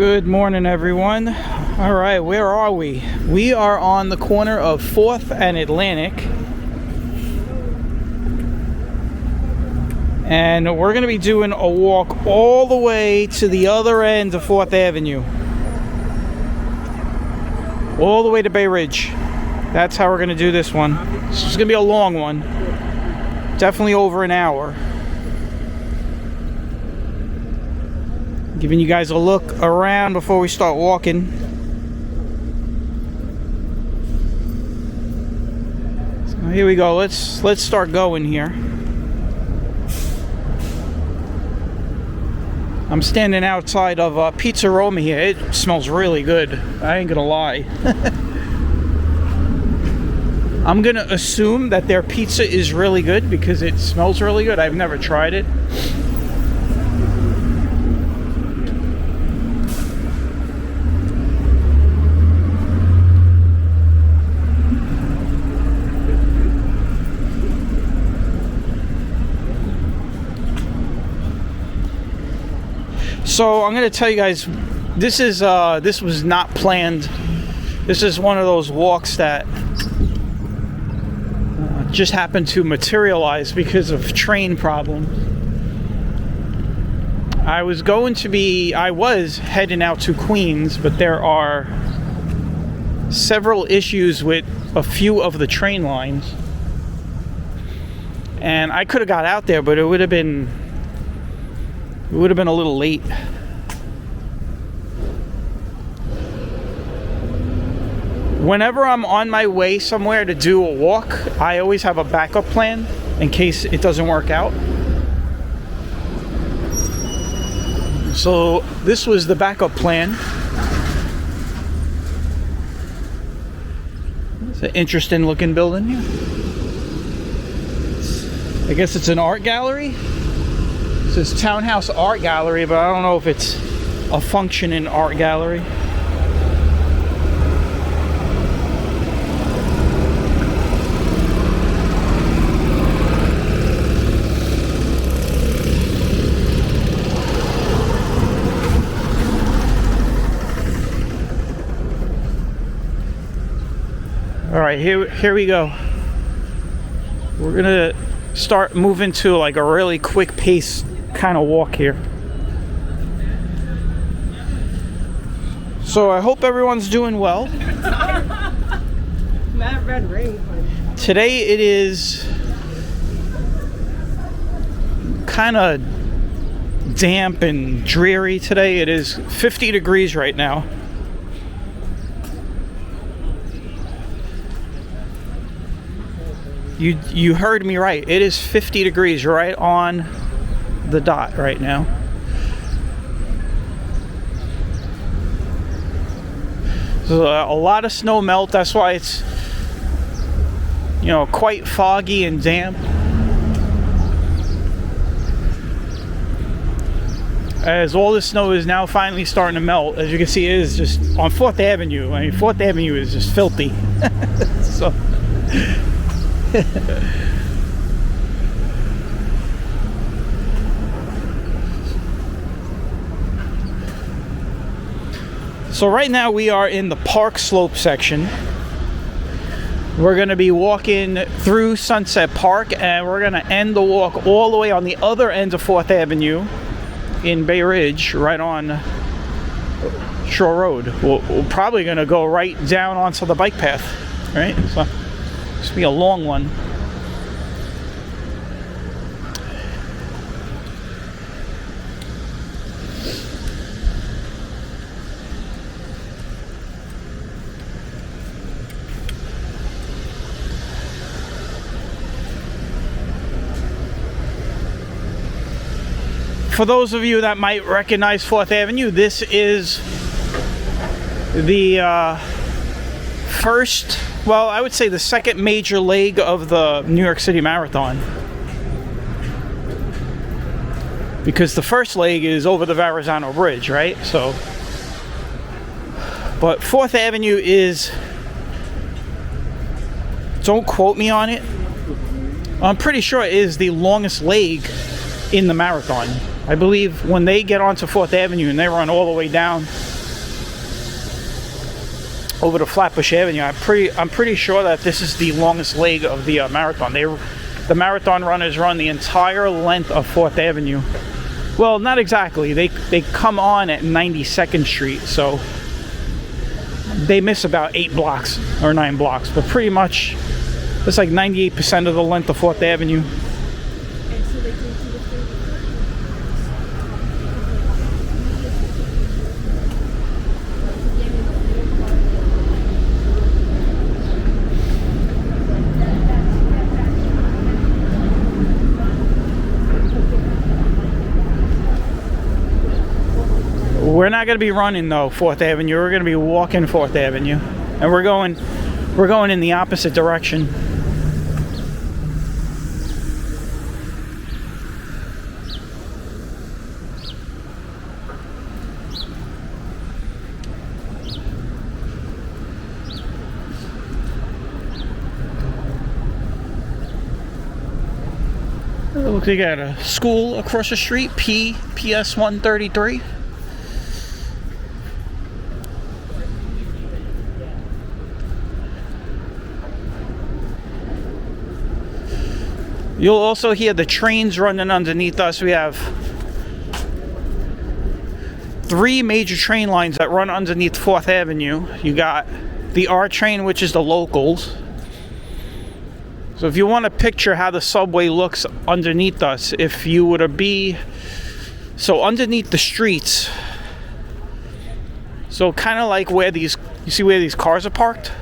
Good morning, everyone. All right, where are we? We are on the corner of 4th and Atlantic. And we're going to be doing a walk all the way to the other end of 4th Avenue. All the way to Bay Ridge. That's how we're going to do this one. This is going to be a long one. Definitely over an hour. Giving you guys a look around before we start walking. So here we go. Let's start going here. I'm standing outside of Pizza Roma here. It smells really good. I ain't gonna lie. I'm gonna assume that their pizza is really good because it smells really good. I've never tried it. So I'm going to tell you guys, this was not planned. This is one of those walks that just happened to materialize because of train problems. I was heading out to Queens, but there are several issues with a few of the train lines. And I could have got out there, but it would have been a little late. Whenever I'm on my way somewhere to do a walk, I always have a backup plan in case it doesn't work out. So this was the backup plan. It's an interesting looking building here. I guess it's an art gallery. It says Townhouse Art Gallery, but I don't know if it's a functioning art gallery. All right, here we go. We're gonna start moving to like a really quick pace kind of walk here. So I hope everyone's doing well. Matt Red Ring. Today it is kind of damp and dreary today. It is 50 degrees right now. You heard me right. It is 50 degrees right on the dot right now. So a lot of snow melt. That's why it's, quite foggy and damp. As all the snow is now finally starting to melt, as you can see, it is just on 4th Avenue. I mean, 4th Avenue is just filthy. So. So right now we are in the Park Slope section. We're going to be walking through Sunset Park, and we're going to end the walk all the way on the other end of 4th Avenue in Bay Ridge, right on Shore Road. We're probably going to go right down onto the bike path, right? So this will be a long one. For those of you that might recognize 4th Avenue, this is the I would say the second major leg of the New York City Marathon. Because the first leg is over the Verrazzano Bridge, right? So, but 4th Avenue is, don't quote me on it, I'm pretty sure it is the longest leg in the marathon. I believe when they get onto 4th Avenue and they run all the way down over to Flatbush Avenue. I'm pretty sure that this is the longest leg of the marathon. The marathon runners run the entire length of 4th Avenue. Well, not exactly. They come on at 92nd Street, so they miss about 8 blocks or 9 blocks, but pretty much it's like 98% of the length of 4th Avenue. We're not going to be running though 4th Avenue. We're going to be walking 4th Avenue, and we're going in the opposite direction. Look, they got a school across the street, PS 133. You'll also hear the trains running underneath us. We have 3 major train lines that run underneath 4th Avenue. You got the R train, which is the locals. So if you want to picture how the subway looks underneath us, if you were to be, so underneath the streets, so kind of like where you see where these cars are parked?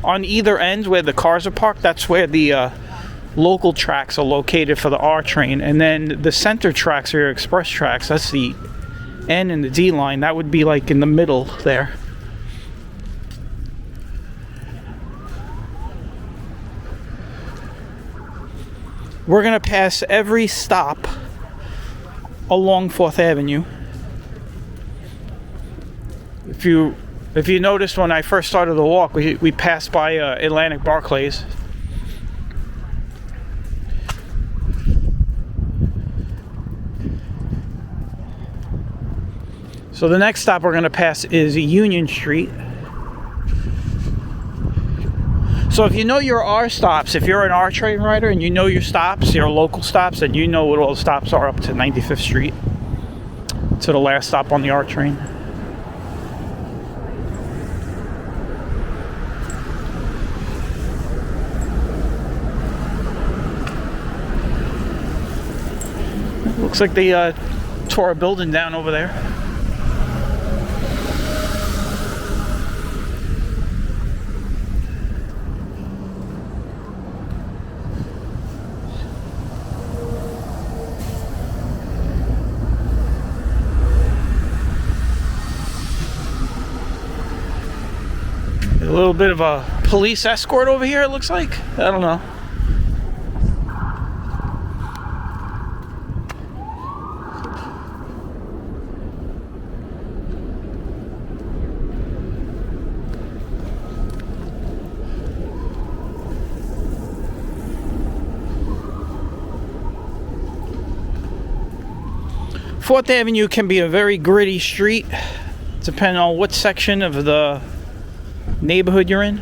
On either end where the cars are parked, that's where the local tracks are located for the R train. And then the center tracks are your express tracks. That's the N and the D line. That would be like in the middle there. We're going to pass every stop along 4th Avenue. If you noticed when I first started the walk, we passed by Atlantic Barclays. So the next stop we're going to pass is Union Street. So if you know your R stops, if you're an R train rider and you know your stops, your local stops, then you know what all the stops are up to 95th Street, to the last stop on the R train. Looks like they tore a building down over there. A little bit of a police escort over here, it looks like. I don't know. Fourth Avenue can be a very gritty street, depending on what section of the neighborhood you're in.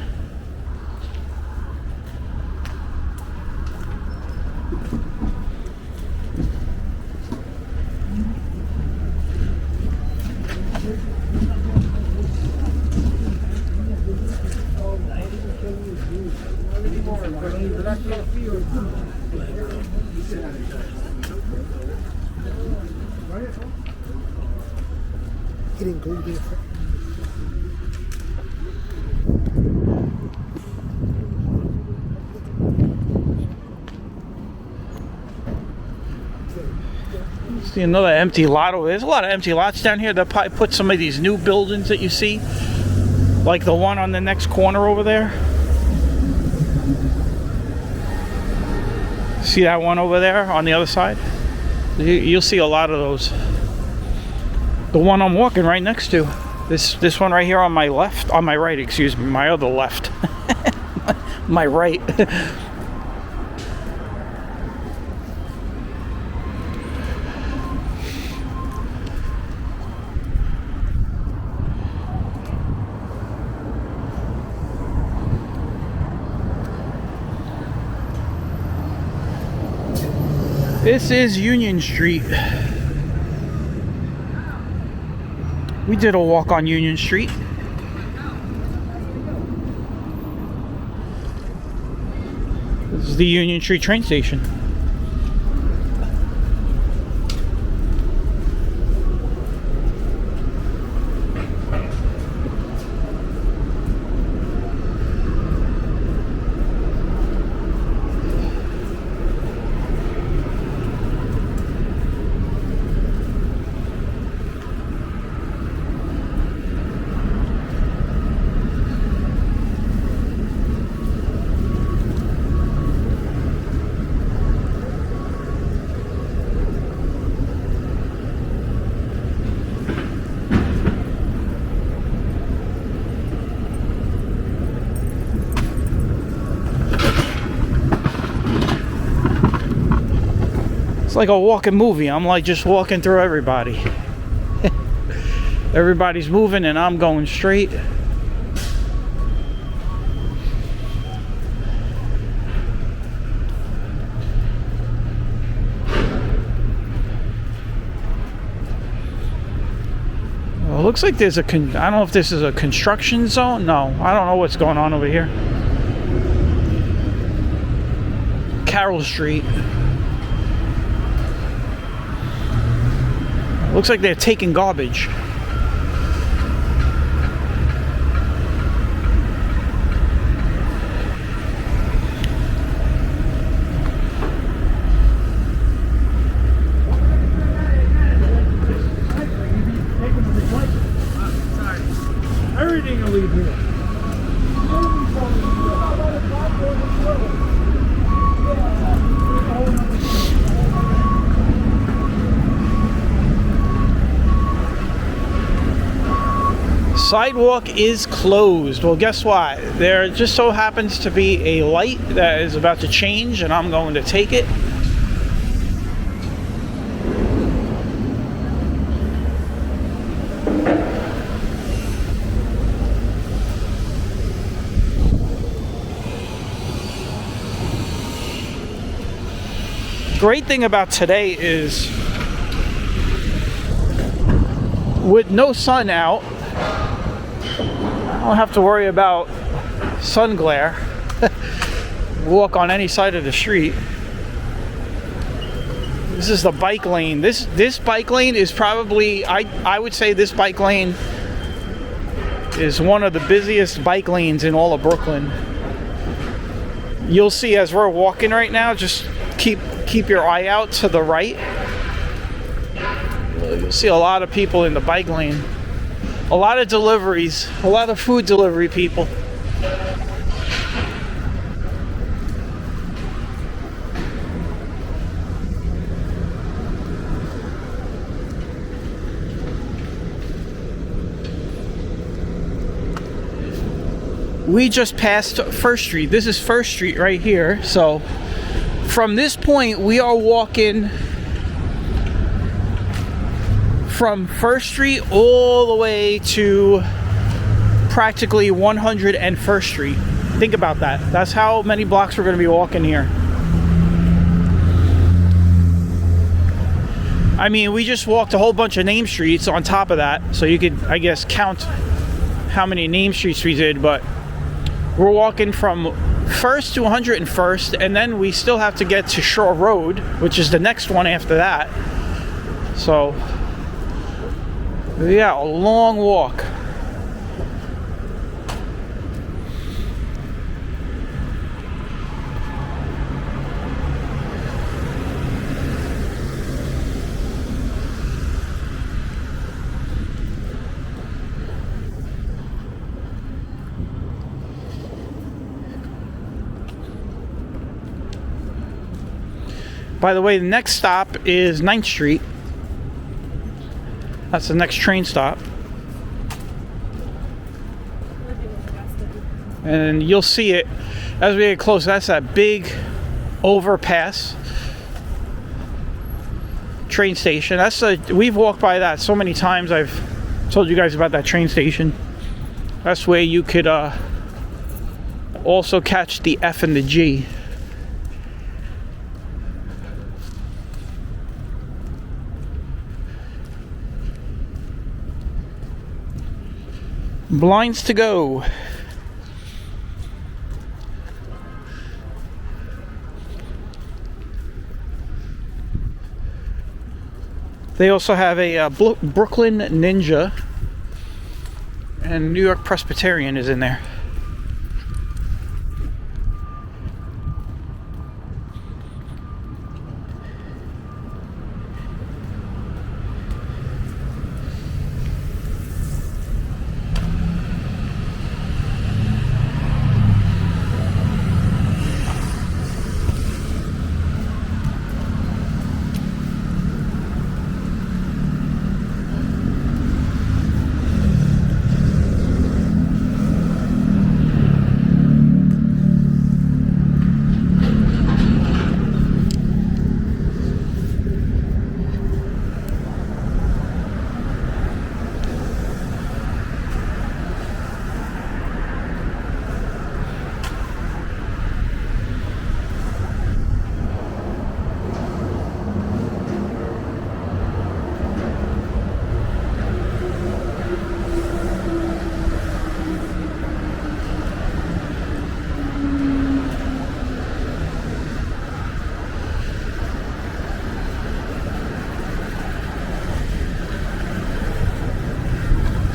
He didn't go there. See another empty lot over there. There's a lot of empty lots down here. They'll probably put some of these new buildings that you see, like the one on the next corner over there. See that one over there on the other side? You'll see a lot of those. The one I'm walking right next to. This one right here on my left, on my right, excuse me, my other left. My right. This is Union Street. We did a walk on Union Street. This is the Union Street train station. It's like a walking movie. I'm like just walking through everybody. Everybody's moving and I'm going straight. Well, it looks like there's I don't know if this is a construction zone. No, I don't know what's going on over here. Carroll Street. Looks like they're taking garbage. Everything will leave here. Sidewalk is closed. Well, guess what? There just so happens to be a light that is about to change, and I'm going to take it. Great thing about today is with no sun out, I don't have to worry about sun glare. Walk on any side of the street. This is the bike lane. This bike lane is probably, I would say this bike lane is one of the busiest bike lanes in all of Brooklyn. You'll see as we're walking right now, just keep your eye out to the right. You'll see a lot of people in the bike lane. A lot of deliveries, a lot of food delivery people. We just passed First Street. This is First Street right here. So from this point, we are walking from First Street all the way to practically 101st Street. Think about that. That's how many blocks we're going to be walking here. I mean, we just walked a whole bunch of name streets on top of that, so you could, I guess, count how many name streets we did, but we're walking from First to 101st, and then we still have to get to Shore Road, which is the next one after that. So yeah, a long walk. By the way, the next stop is 9th Street. That's the next train stop. And you'll see it as we get close. That's that big overpass train station. We've walked by that so many times. I've told you guys about that train station. That's where you could also catch the F and the G. Blinds to go. They also have a Brooklyn Ninja, and New York Presbyterian is in there.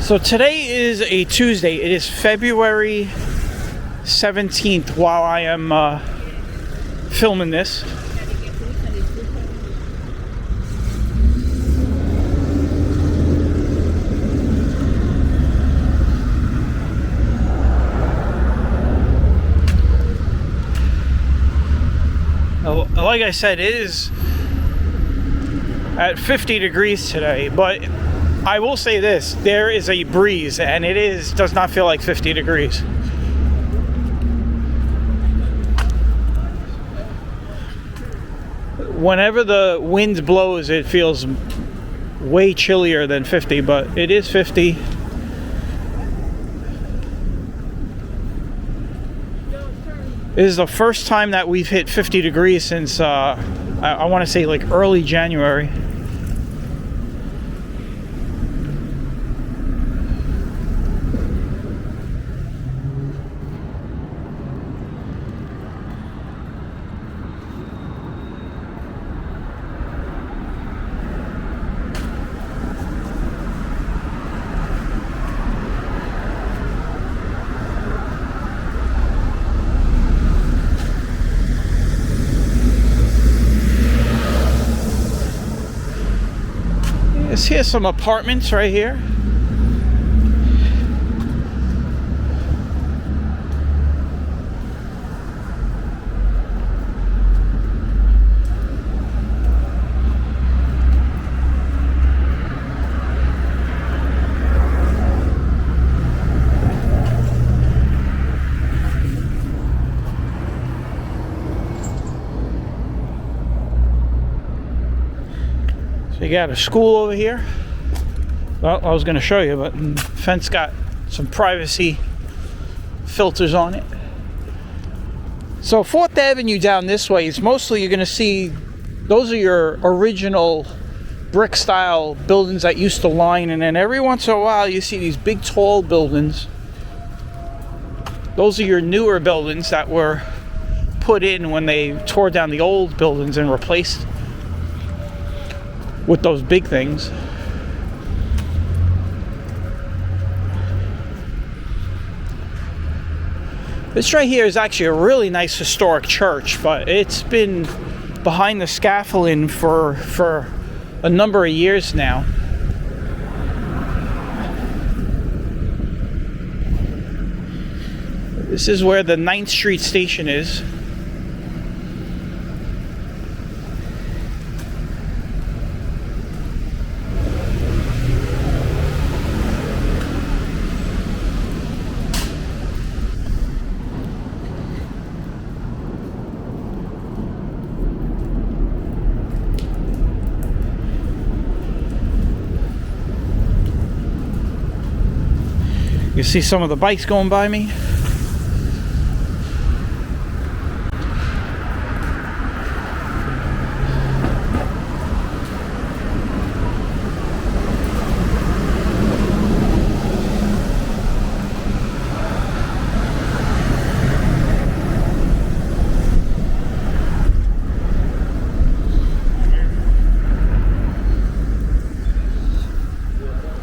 So today is a Tuesday. It is February 17th while I am filming this. Like I said, it is at 50 degrees today, but I will say this, there is a breeze and does not feel like 50 degrees. Whenever the wind blows, it feels way chillier than 50, but it is 50. This is the first time that we've hit 50 degrees since, I want to say like early January. Here's some apartments right here. You got a school over here. Well, I was going to show you, but the fence got some privacy filters on it. So 4th Avenue down this way is mostly you're going to see, those are your original brick style buildings that used to line, and then every once in a while you see these big tall buildings. Those are your newer buildings that were put in when they tore down the old buildings and replaced with those big things. This right here is actually a really nice historic church, but it's been behind the scaffolding for a number of years now. This is where the 9th Street station is. You see some of the bikes going by me.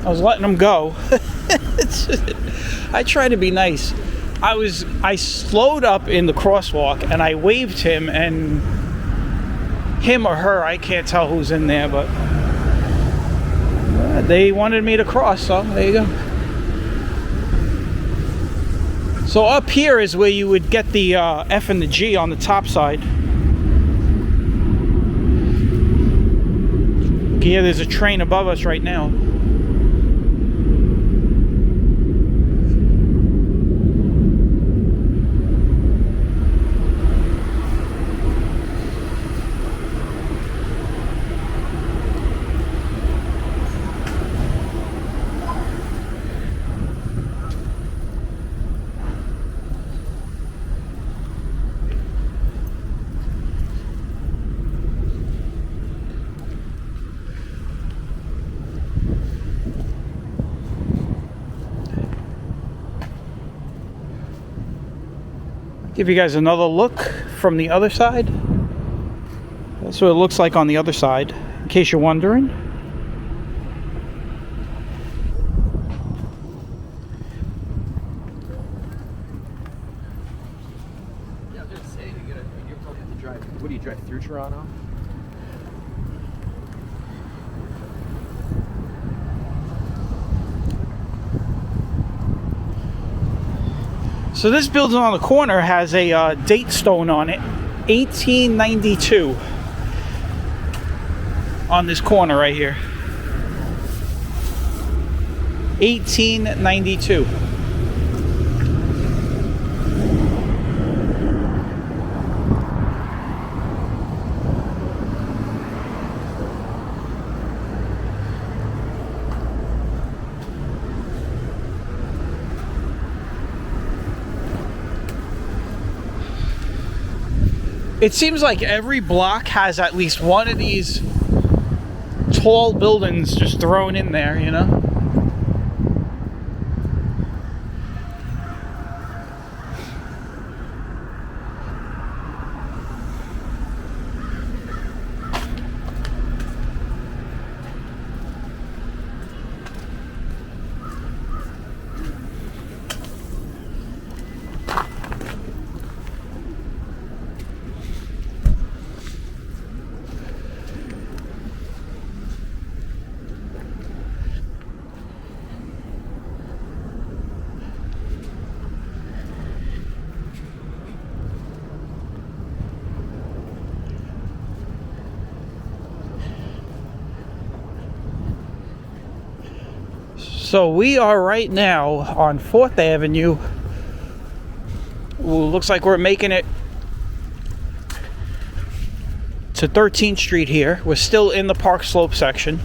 I was letting him go. I try to be nice. I slowed up in the crosswalk and I waved him, and him or her, I can't tell who's in there, but they wanted me to cross, so there you go. So up here is where you would get the F and the G on the top side. Yeah, there's a train above us right now. Give you guys another look from the other side. That's what it looks like on the other side, in case you're wondering. Yeah, I was gonna say, you're probably have to drive. What do you drive through Toronto? So this building on the corner has a date stone on it, 1892, on this corner right here. 1892. It seems like every block has at least one of these tall buildings just thrown in there, you know? So we are right now on 4th Avenue. Ooh, looks like we're making it to 13th Street here. We're still in the Park Slope section.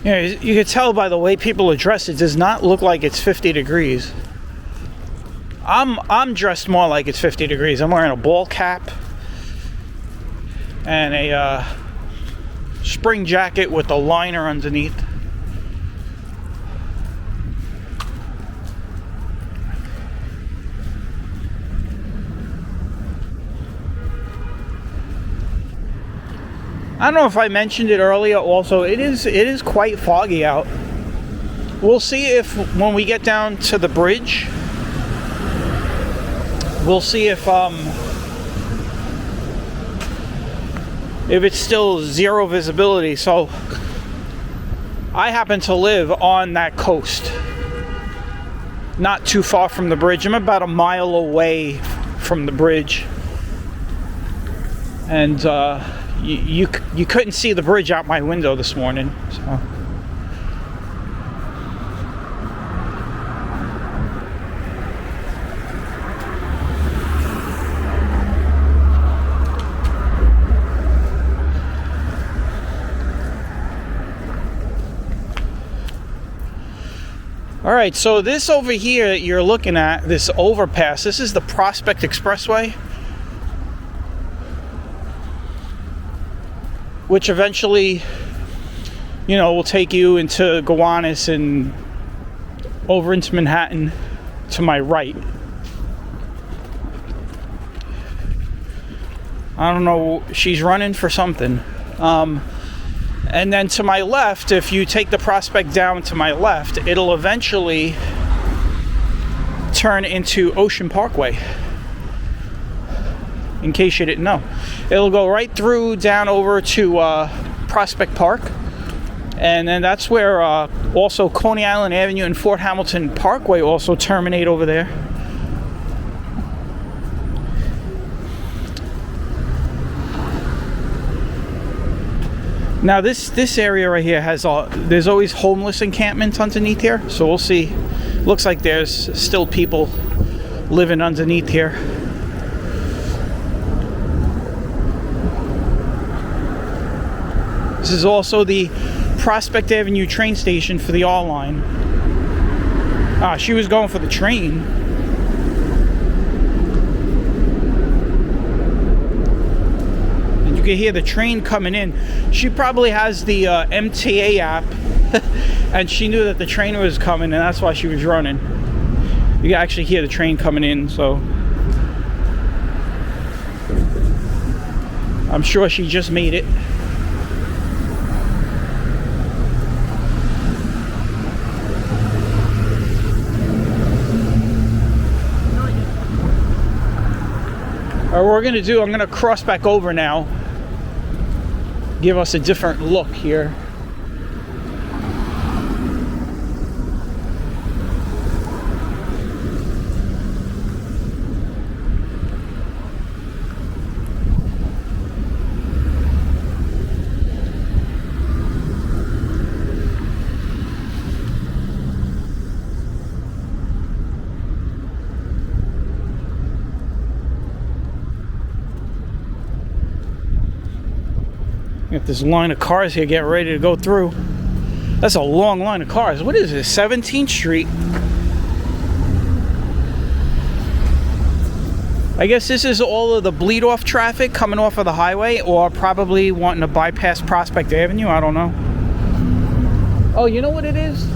You know, you can tell by the way people are dressed, it does not look like it's 50 degrees. I'm dressed more like it's 50 degrees. I'm wearing a ball cap and a spring jacket with a liner underneath. I don't know if I mentioned it earlier. Also, it is quite foggy out. We'll see if when we get down to the bridge, we'll see if it's still zero visibility. So I happen to live on that coast, not too far from the bridge. I'm about a mile away from the bridge, and you couldn't see the bridge out my window this morning. So. All right, so this over here that you're looking at, this overpass, this is the Prospect Expressway, which eventually, you know, will take you into Gowanus and over into Manhattan to my right. I don't know, she's running for something. And then to my left, if you take the Prospect down to my left, it'll eventually turn into Ocean Parkway. In case you didn't know. It'll go right through down over to Prospect Park. And then that's where also Coney Island Avenue and Fort Hamilton Parkway also terminate over there. Now this area right here has there's always homeless encampments underneath here, so we'll see. Looks like there's still people living underneath here. This is also the Prospect Avenue train station for the R line. Ah, she was going for the train. You can hear the train coming in. She probably has the MTA app and she knew that the train was coming, and that's why she was running. You can actually hear the train coming in, so I'm sure she just made it. All right, what we're gonna do, I'm gonna cross back over now. Give us a different look here. Got this line of cars here getting ready to go through. That's a long line of cars. What is this? 17th Street. I guess this is all of the bleed off traffic coming off of the highway, or probably wanting to bypass Prospect Avenue. I don't know. Oh, you know what it is?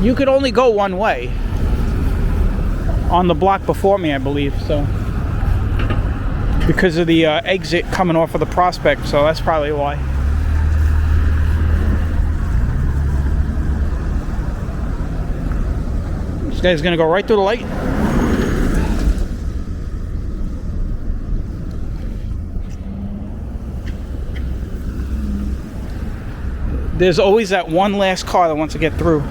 You could only go one way on the block before me, I believe, so. Because of the exit coming off of the Prospect, so that's probably why. This guy's gonna go right through the light. There's always that one last car that wants to get through.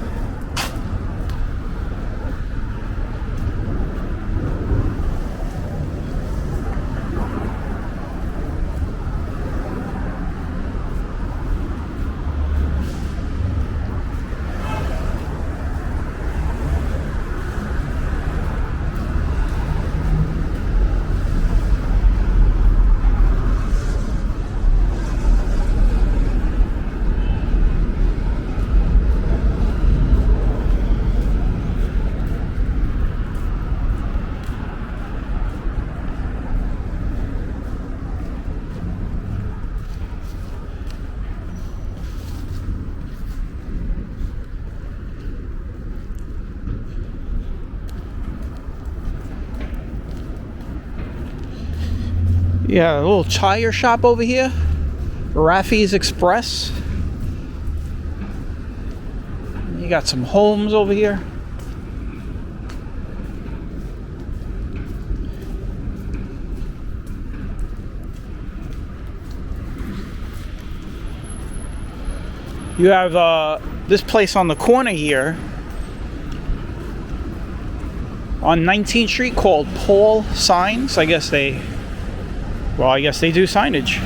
Yeah, a little tire shop over here. Raffy's Express. You got some homes over here. You have this place on the corner here on 19th Street called Paul Signs. I guess they do signage.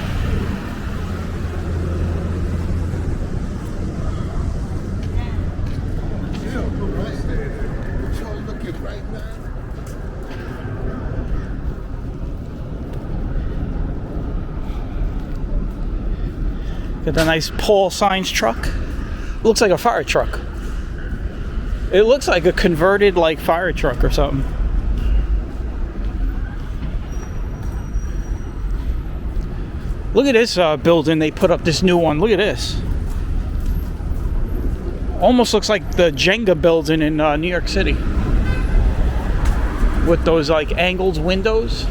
Got a nice Paul Signs truck. Looks like a fire truck. It looks like a converted like fire truck or something. Look at this building they put up, this new one. Look at this. Almost looks like the Jenga building in New York City. With those like angled windows.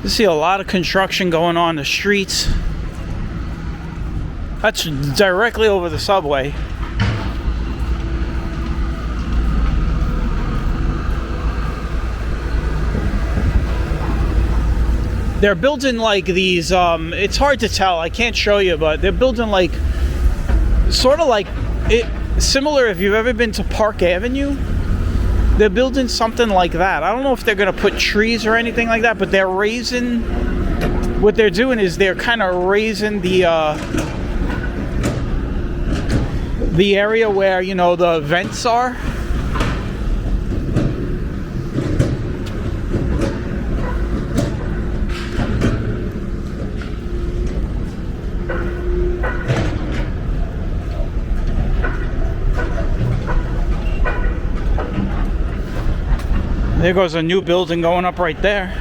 You see a lot of construction going on the streets. That's directly over the subway. They're building like these, it's hard to tell, I can't show you, but they're building like, sort of like, similar if you've ever been to Park Avenue. They're building something like that. I don't know if they're going to put trees or anything like that, but they're raising, what they're doing is they're kind of raising the area where, you know, the vents are. There goes a new building going up right there.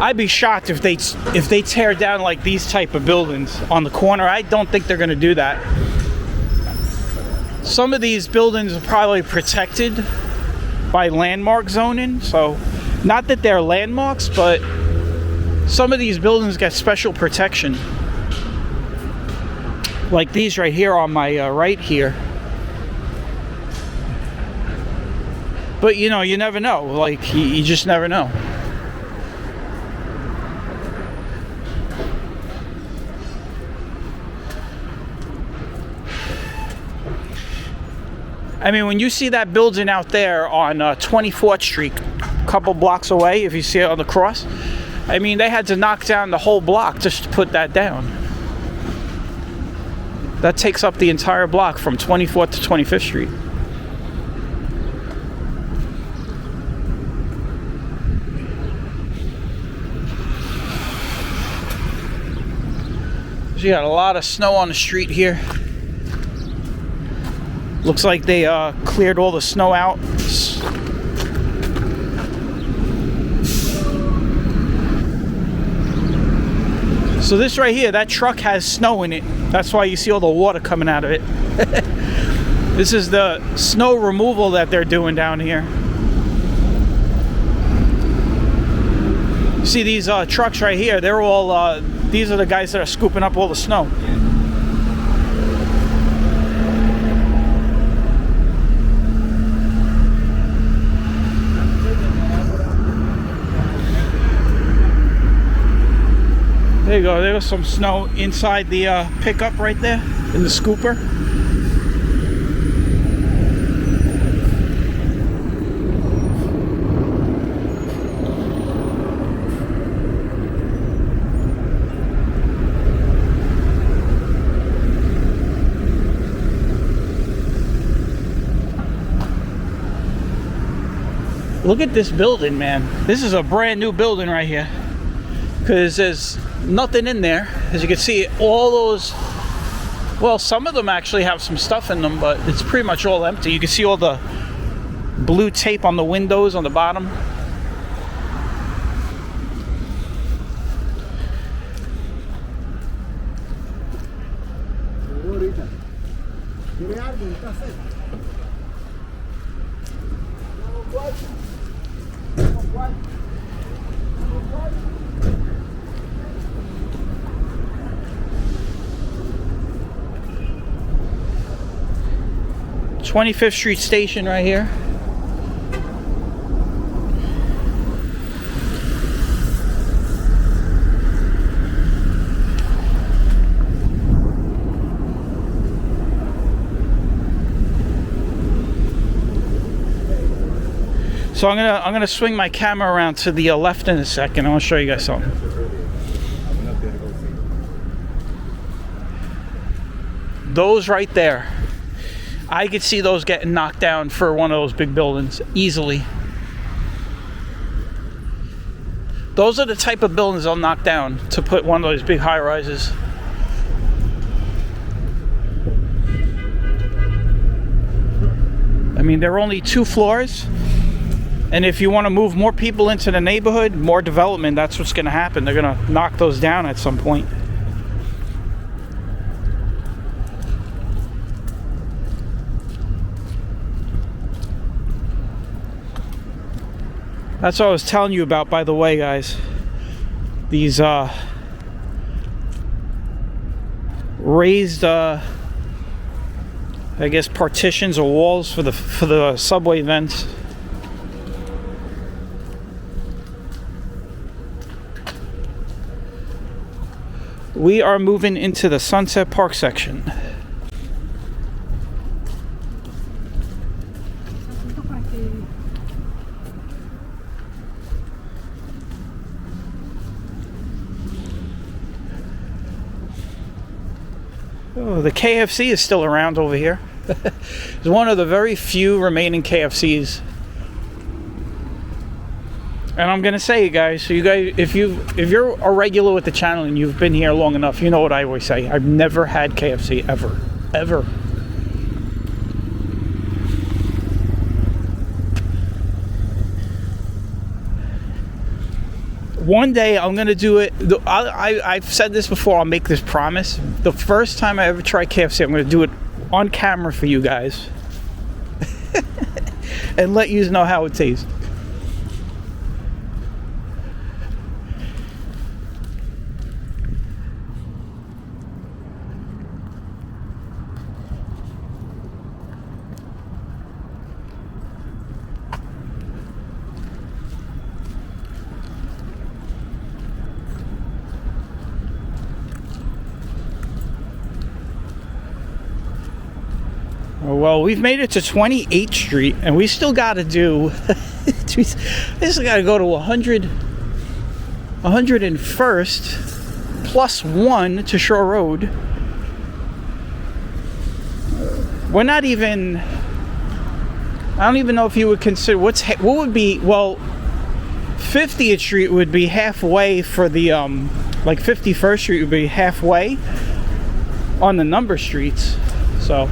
I'd be shocked if they tear down like these type of buildings on the corner. I don't think they're going to do that. Some of these buildings are probably protected by landmark zoning, so not that they're landmarks, but some of these buildings get special protection. Like these right here on my right here. But you know, you never know. Like you just never know. I mean, when you see that building out there on 24th Street, a couple blocks away, if you see it on the cross, I mean, they had to knock down the whole block just to put that down. That takes up the entire block from 24th to 25th Street. So you got a lot of snow on the street here. Looks like they cleared all the snow out. So this right here, that truck has snow in it. That's why you see all the water coming out of it. This is the snow removal that they're doing down here. See these trucks right here, they're all, these are the guys that are scooping up all the snow. There you go. There goes some snow inside the pickup right there in the scooper. Look at this building, man. This is a brand new building right here. Because there's nothing in there. As you can see, all those, well, some of them actually have some stuff in them, but it's pretty much all empty. You can see all the blue tape on the windows on the bottom. "25th Street Station" right here. So I'm gonna swing my camera around to the left in a second. I want to show you guys something. Those right there, I could see those getting knocked down for one of those big buildings easily. Those are the type of buildings they'll knock down to put one of those big high rises. I mean, they're only 2 floors. And if you want to move more people into the neighborhood, more development, that's what's going to happen. They're going to knock those down at some point. That's what I was telling you about, by the way, guys. These raised, I guess, partitions or walls for the subway vents. We are moving into the Sunset Park section. Oh, the KFC is still around over here. It's one of the very few remaining KFCs. And I'm gonna say, guys, so you guys, if you're a regular with the channel and you've been here long enough, you know what I always say. I've never had KFC ever. One day I'm gonna do it. I've said this before. I'll make this promise. The first time I ever try KFC, I'm gonna do it on camera for you guys and let you know how it tastes. Well, we've made it to 28th Street, and we still got to do. This has got to go to 101st plus 1 to Shore Road. We're not even. I don't even know if you would consider what would be. Well, 50th Street would be halfway for the like 51st Street would be halfway on the number streets. So.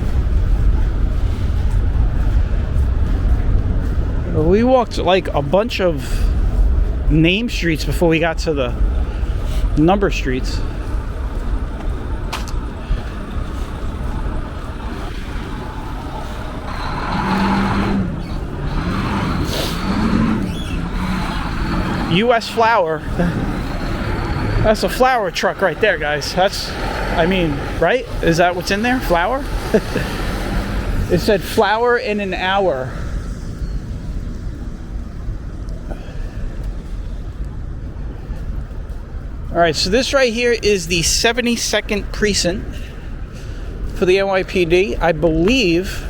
We walked like a bunch of name streets before we got to the number streets. U.S. Flour. That's a flour truck right there, guys. That's, I mean, right? Is that what's in there? Flour? It said flour in an hour. All right, so this right here is the 72nd precinct for the NYPD, I believe.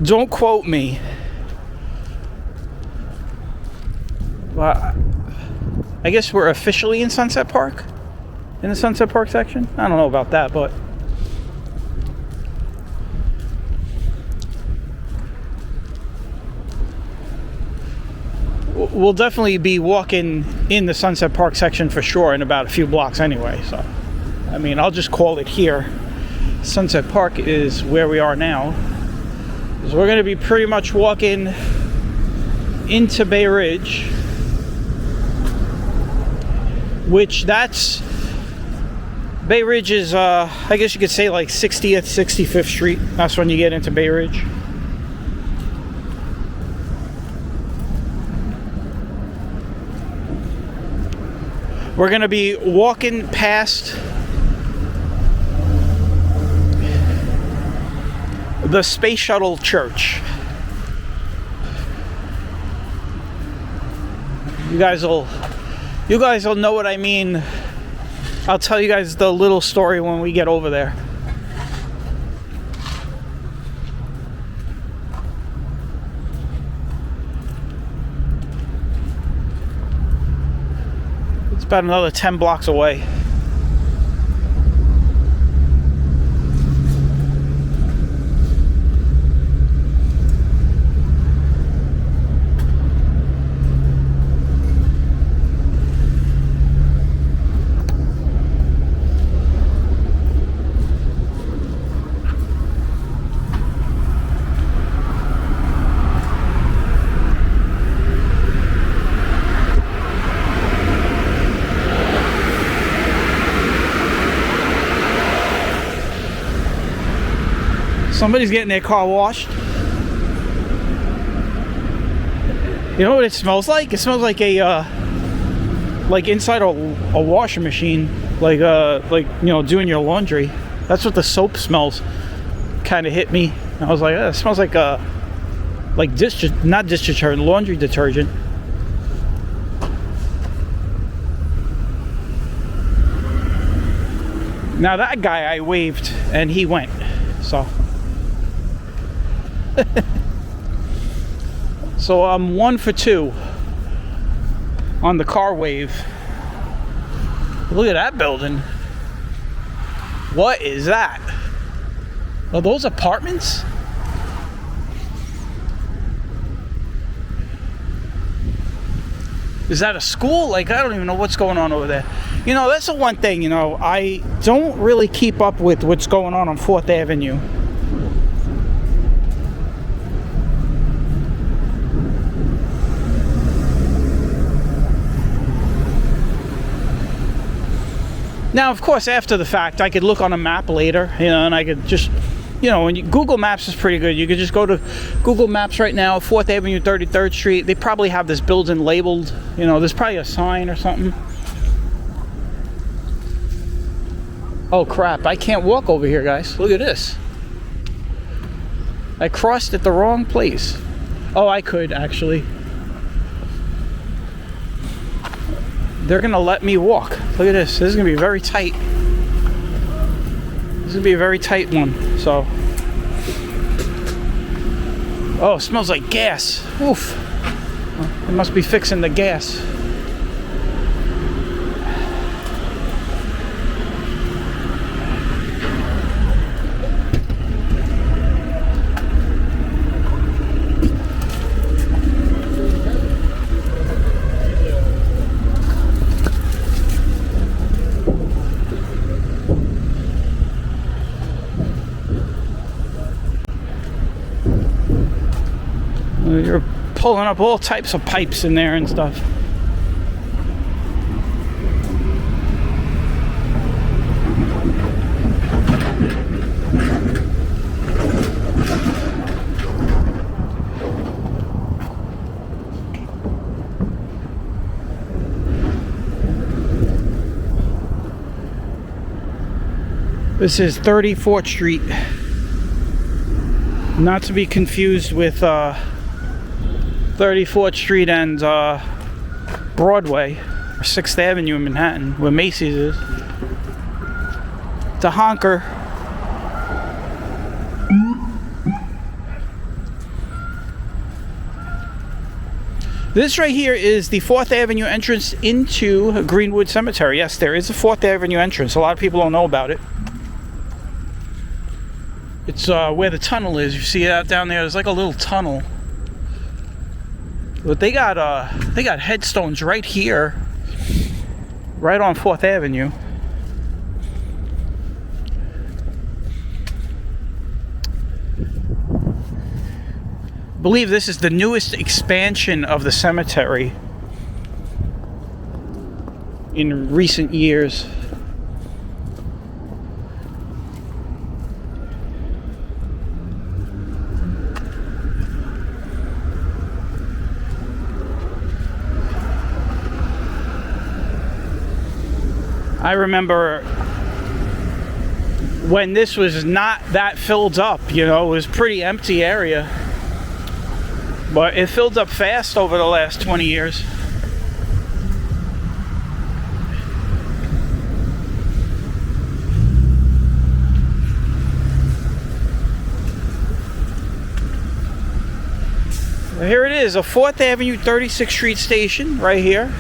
Don't quote me. Well, I guess we're officially in Sunset Park, in the Sunset Park section. I don't know about that, but we'll definitely be walking in the Sunset Park section for sure in about a few blocks anyway. So, I mean, I'll just call it here. Sunset Park is where we are now. So we're going to be pretty much walking into Bay Ridge, which Bay Ridge is, I guess you could say like 60th, 65th Street. That's when you get into Bay Ridge. We're going to be walking past the Space Shuttle Church. You guys will know what I mean. I'll tell you guys the little story when we get over there. It's about another 10 blocks away. Somebody's getting their car washed. You know what it smells like? It smells like like inside a washing machine, like you know, doing your laundry. That's what the soap smells. Kind of hit me. I was like, it smells like not dish detergent, laundry detergent. Now that guy I waved and he went, so. So I'm 1 for 2 on the car wave. Look at that building. What is that? Are those apartments? Is that a school? Like, I don't even know what's going on over there. You know, that's the one thing, you know, I don't really keep up with what's going on 4th Avenue. Now, of course, after the fact, I could look on a map later, you know, and I could just, you know, Google Maps is pretty good. You could just go to Google Maps right now, 4th Avenue, 33rd Street. They probably have this building labeled, you know, there's probably a sign or something. Oh, crap, I can't walk over here, guys. Look at this. I crossed at the wrong place. Oh, I could, actually. They're gonna let me walk. Look at this. This is gonna be very tight. This is gonna be a very tight one. So, oh, it smells like gas. Oof. It must be fixing the gas. You're pulling up all types of pipes in there and stuff. This is 34th Street. Not to be confused with 34th Street and Broadway, or 6th Avenue in Manhattan, where Macy's is. To honker. This right here is the 4th Avenue entrance into Greenwood Cemetery. Yes, there is a 4th Avenue entrance. A lot of people don't know about it. It's where the tunnel is. You see that down there? There's like a little tunnel. But they got headstones right here, right on 4th Avenue. I believe this is the newest expansion of the cemetery in recent years. I remember when this was not that filled up, you know, it was a pretty empty area. But it filled up fast over the last 20 years. Here it is, a 4th Avenue 36th Street station right here.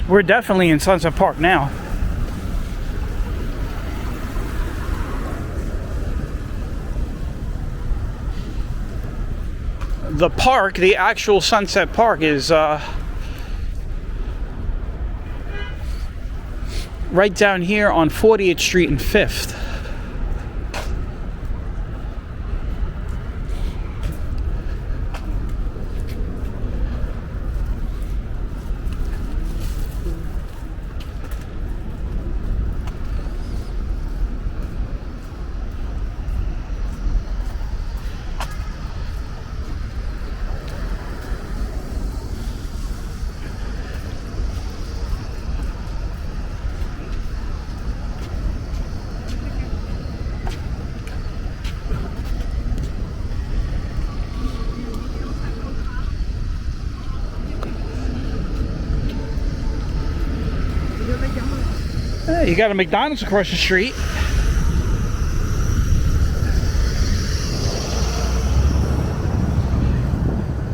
We're definitely in Sunset Park now. The park, the actual Sunset Park, is right down here on 40th Street and 5th. You got a McDonald's across the street.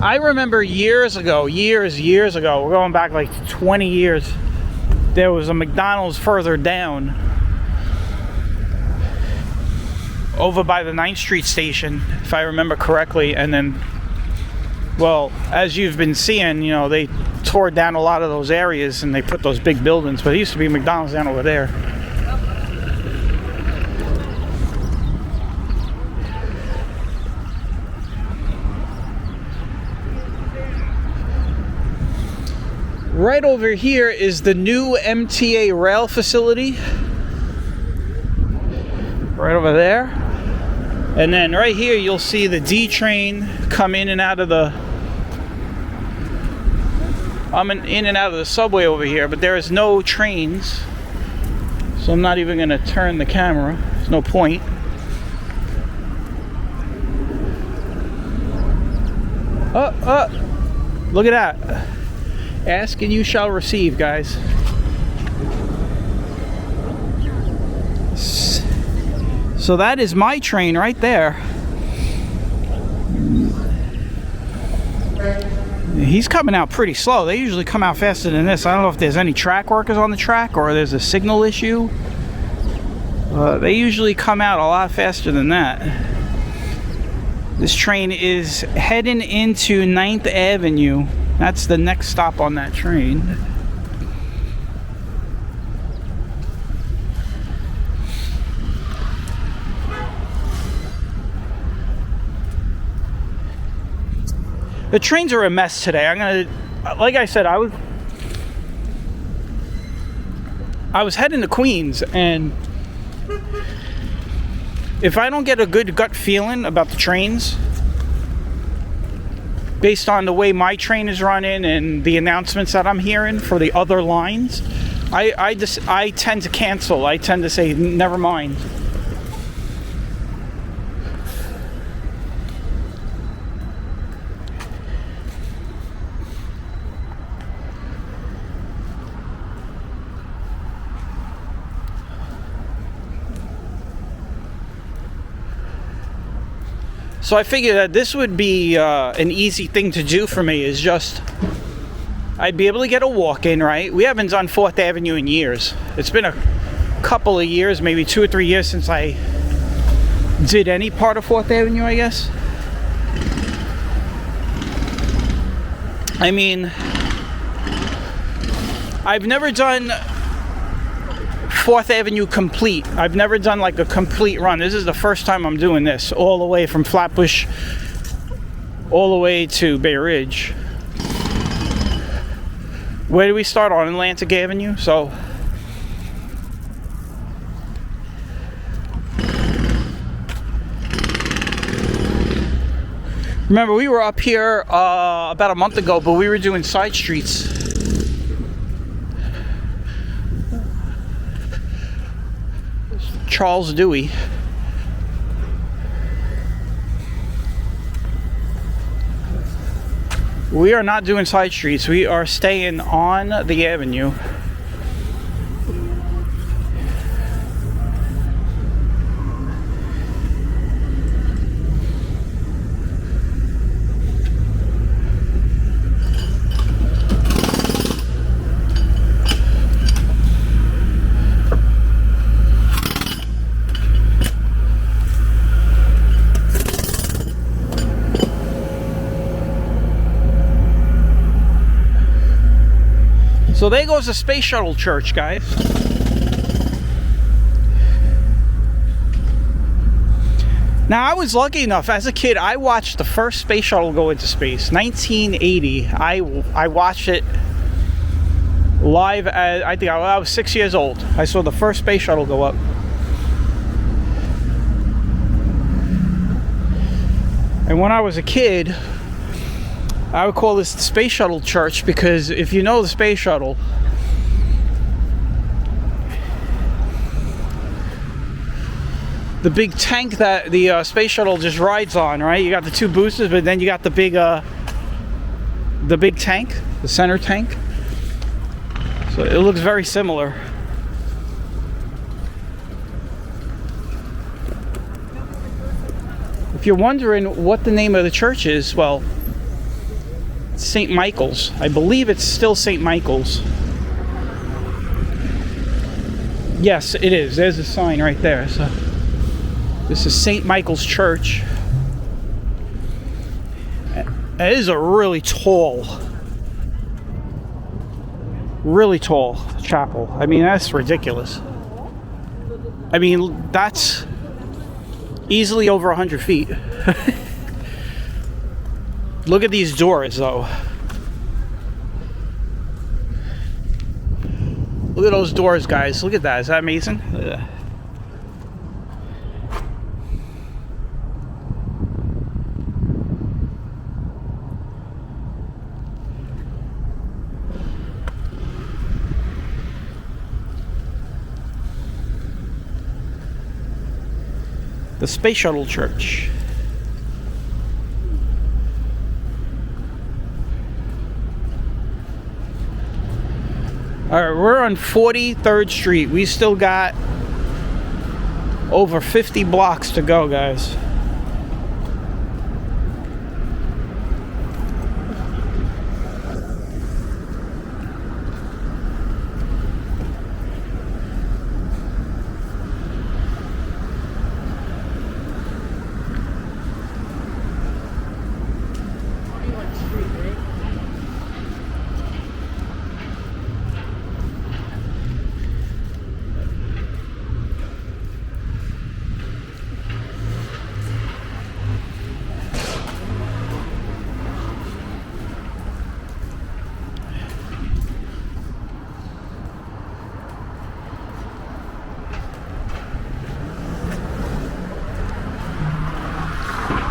I remember years ago, we're going back like 20 years, there was a McDonald's further down over by the 9th Street station, if I remember correctly. And then, well, as you've been seeing, you know, they tore down a lot of those areas and they put those big buildings, but it used to be McDonald's down over there. Right over here is the new MTA rail facility. Right over there. And then right here you'll see the D train come in and out of the subway over here, but there is no trains. So I'm not even going to turn the camera. There's no point. Look at that. Ask and you shall receive, guys. So that is my train right there. He's coming out pretty slow. They usually come out faster than this. I don't know if there's any track workers on the track or there's a signal issue. They usually come out a lot faster than that. This train is heading into 9th Avenue. That's the next stop on that train. The trains are a mess today. Like I said, I was heading to Queens, and if I don't get a good gut feeling about the trains, based on the way my train is running and the announcements that I'm hearing for the other lines, I tend to cancel. I tend to say never mind. So I figured that this would be an easy thing to do for me, is just I'd be able to get a walk in, right? We haven't done 4th Avenue in years. It's been a couple of years, maybe 2 or 3 years since I did any part of 4th Avenue, I guess. I mean, I've never done 4th Avenue complete. I've never done like a complete run. This is the first time I'm doing this, all the way from Flatbush all the way to Bay Ridge. Where do we start? On Atlantic Avenue. So remember, we were up here about a month ago, but we were doing side streets. Charles Dewey. We are not doing side streets. We are staying on the avenue. So there goes the Space Shuttle Church, guys. Now, I was lucky enough, as a kid, I watched the first space shuttle go into space. 1980. I watched it live at, I think I was 6 years old. I saw the first space shuttle go up. And when I was a kid, I would call this the Space Shuttle Church, because if you know the Space Shuttle, the big tank that the Space Shuttle just rides on, right? You got the 2 boosters, but then you got the big tank, the center tank. So it looks very similar. If you're wondering what the name of the church is, well, St. Michael's. I believe it's still St. Michael's. Yes, it is. There's a sign right there. So this is St. Michael's Church. It is a really tall chapel. I mean, that's ridiculous. I mean, that's easily over 100 feet. Look at these doors, though. Look at those doors, guys. Look at that. Is that amazing? The Space Shuttle Church. Alright, we're on 43rd Street. We still got over 50 blocks to go, guys.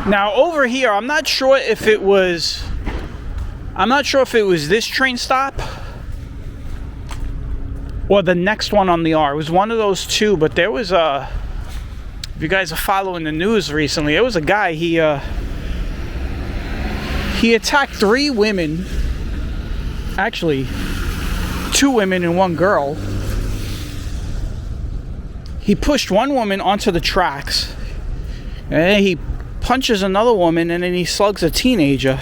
Now over here, I'm not sure if it was this train stop or the next one on the R. It was one of those two, but there was a, if you guys are following the news recently, there was a guy, he attacked 3 women, actually 2 women and 1 girl. He pushed one woman onto the tracks, and then he punches another woman, and then he slugs a teenager.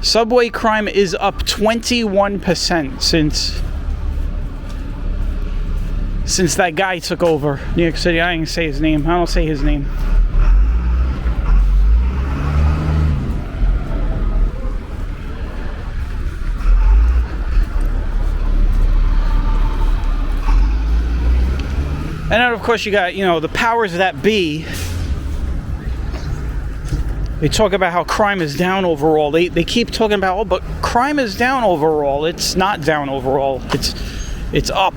Subway crime is up 21% since that guy took over New York City. I didn't say his name. I don't say his name. And then, of course, you got, the powers that be. They talk about how crime is down overall. They keep talking about, but crime is down overall. It's not down overall. It's up.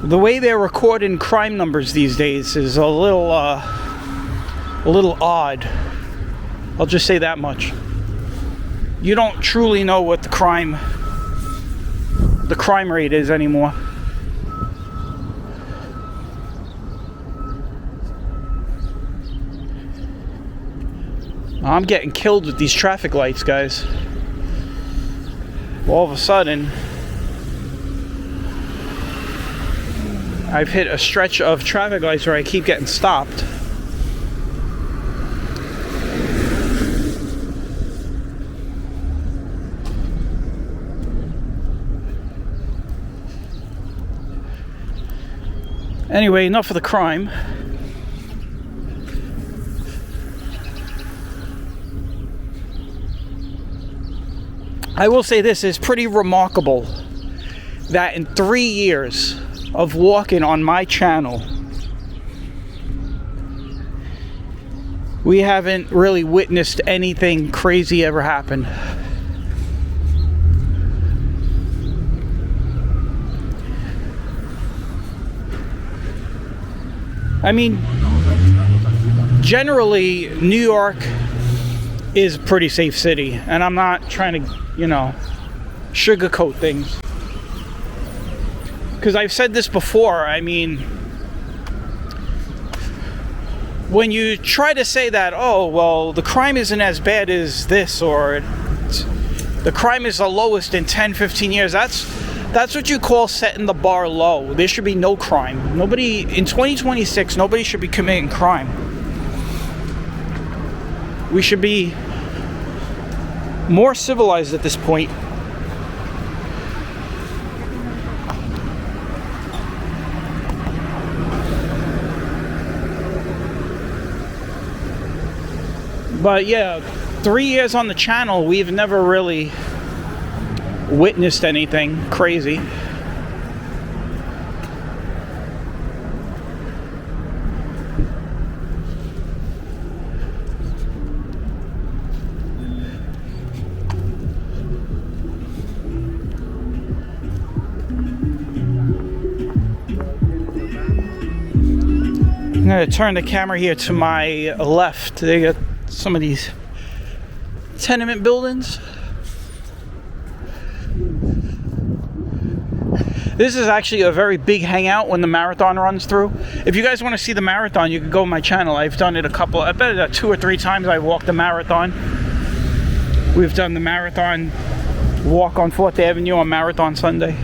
The way they're recording crime numbers these days is a little odd. I'll just say that much. You don't truly know what the crime rate is anymore. I'm getting killed with these traffic lights, guys. All of a sudden, I've hit a stretch of traffic lights where I keep getting stopped. Anyway, enough of the crime. I will say this is pretty remarkable that in 3 years of walking on my channel, we haven't really witnessed anything crazy ever happen. I mean, generally, New York is a pretty safe city, and I'm not trying to, sugarcoat things. Because I've said this before, I mean, when you try to say that, oh, well, the crime isn't as bad as this, or the crime is the lowest in 10, 15 years, that's what you call setting the bar low. There should be no crime. Nobody, in 2026, nobody should be committing crime. We should be more civilized at this point. But yeah, 3 years on the channel, we've never really witnessed anything crazy. I'm going to turn the camera here to my left. They got some of these tenement buildings. This is actually a very big hangout when the marathon runs through. If you guys want to see the marathon, you can go on my channel. I've done it I bet 2 or 3 times I walked the marathon. We've done the marathon walk on 4th Avenue on Marathon Sunday.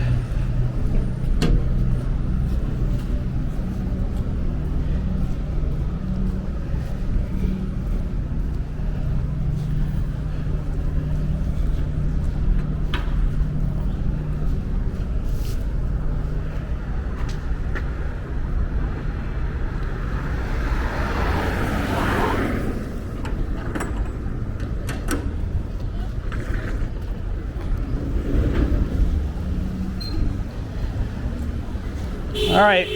right.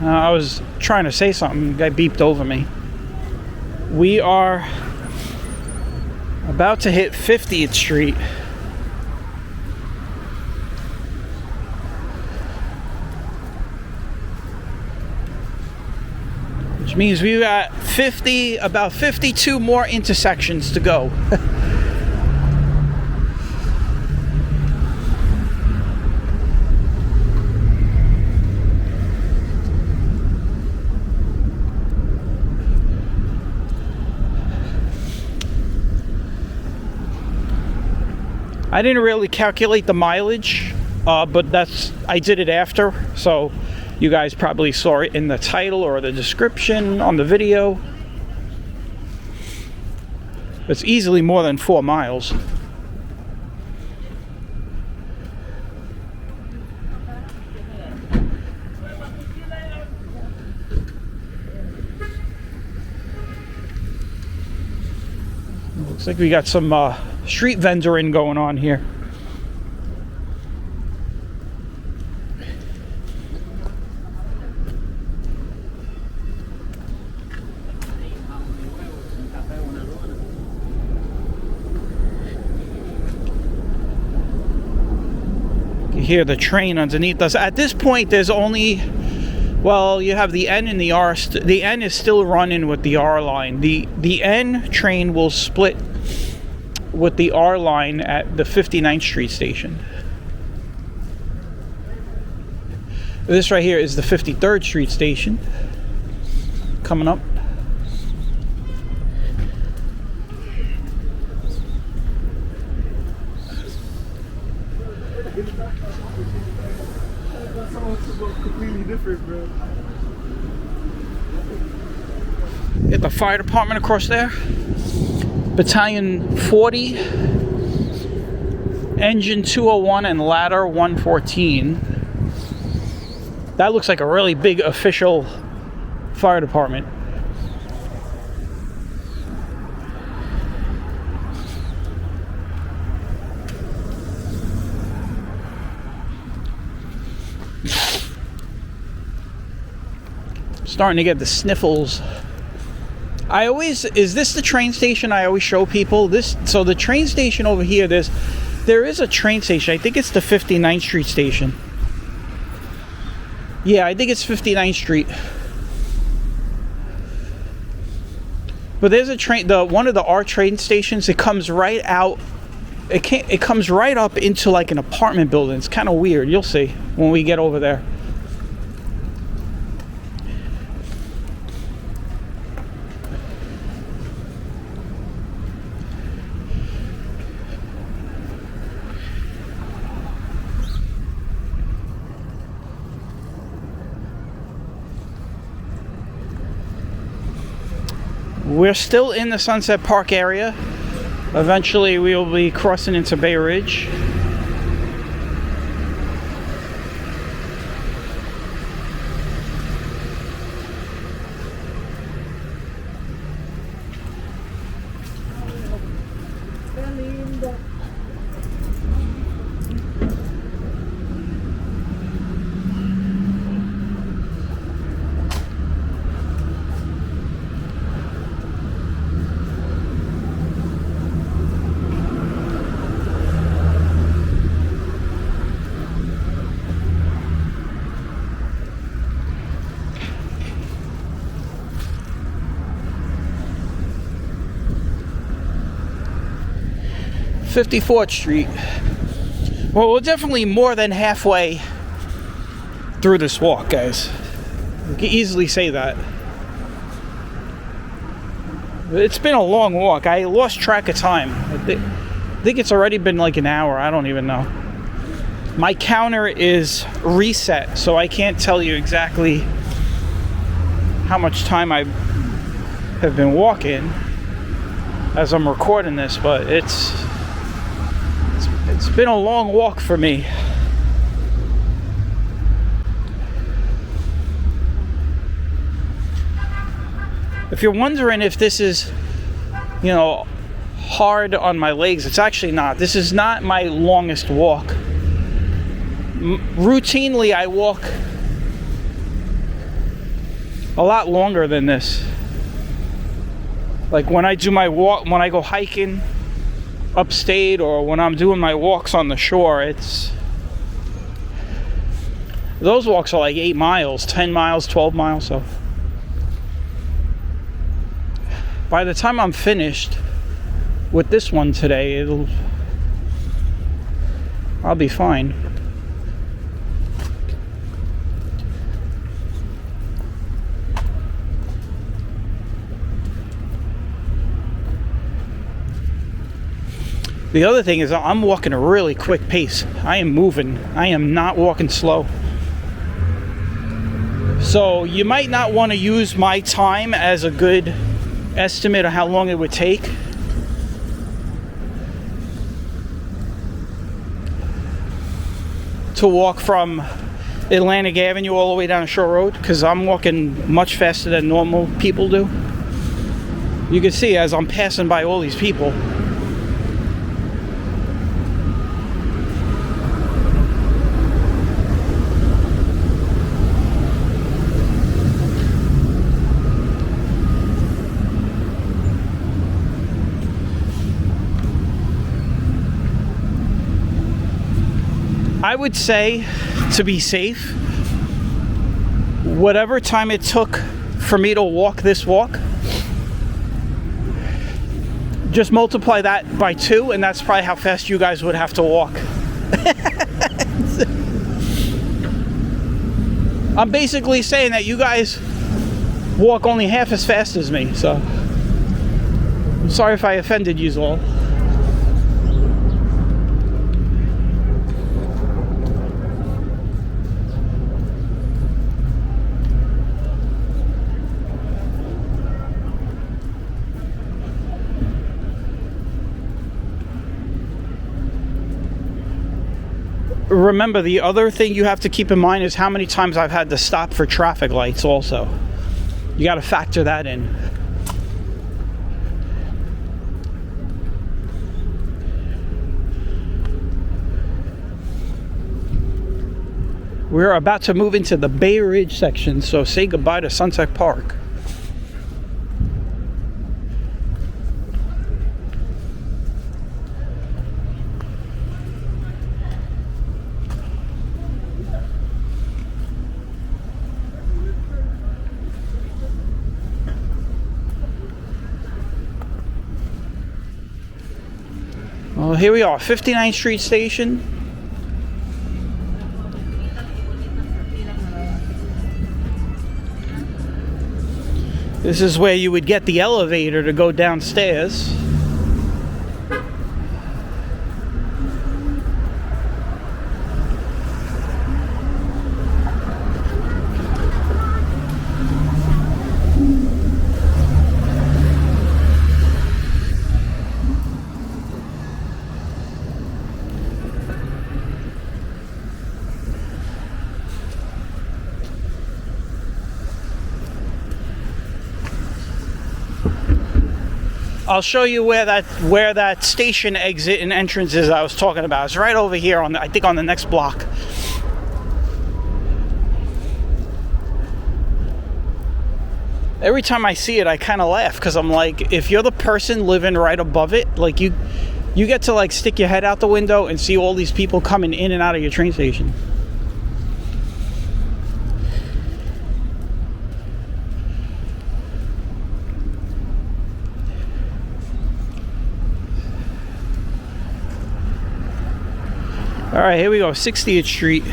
I was trying to say something. The guy beeped over me. We are about to hit 50th Street. Which means we've got about 52 more intersections to go. I didn't really calculate the mileage, but I did it after, so you guys probably saw it in the title or the description on the video. It's easily more than 4 miles. Looks like we got some street vendoring going on here. You hear the train underneath us. At this point, there's only, well, you have the N and the R. The N is still running with the R line. The N train will split with the R line at the 59th Street station. This right here is the 53rd Street station coming up. Completely different, bro. At the fire department across there. Battalion 40, Engine 201, and Ladder 114. That looks like a really big official fire department. Starting to get the sniffles. Is this the train station I always show people? So the train station over here, there is a train station. I think it's the 59th Street station. Yeah, I think it's 59th Street. But there's a train, one of the R train stations, it comes right out. It comes right up into like an apartment building. It's kind of weird. You'll see when we get over there. We're still in the Sunset Park area. Eventually we will be crossing into Bay Ridge. .54th Street. Well, we're definitely more than halfway through this walk, guys. We can easily say that. It's been a long walk. I lost track of time. I think it's already been like an hour. I don't even know. My counter is reset, so I can't tell you exactly how much time I have been walking as I'm recording this, but it's been a long walk for me. If you're wondering if this is, hard on my legs, it's actually not. This is not my longest walk. routinely I walk a lot longer than this. Like when I do my walk, when I go hiking upstate, or when I'm doing my walks on the shore, those walks are like 8 miles, 10 miles, 12 miles. So by the time I'm finished with this one today, I'll be fine. The other thing is I'm walking a really quick pace. I am moving. I am not walking slow. So you might not want to use my time as a good estimate of how long it would take. To walk from Atlantic Avenue all the way down Shore Road, because I'm walking much faster than normal people do. You can see as I'm passing by all these people. I would say, to be safe, whatever time it took for me to walk this walk, just multiply that by 2, and that's probably how fast you guys would have to walk. I'm basically saying that you guys walk only half as fast as me, so I'm sorry if I offended you all. Remember, the other thing you have to keep in mind is how many times I've had to stop for traffic lights also. You got to factor that in. We're about to move into the Bay Ridge section, so say goodbye to Sunset Park. Well, here we are, 59th Street Station. This is where you would get the elevator to go downstairs. I'll show you where that station exit and entrance is I was talking about. It's right over here on I think on the next block. Every time I see it, I kind of laugh because I'm like, if you're the person living right above it, like you get to like stick your head out the window and see all these people coming in and out of your train station. All right, here we go, 60th Street.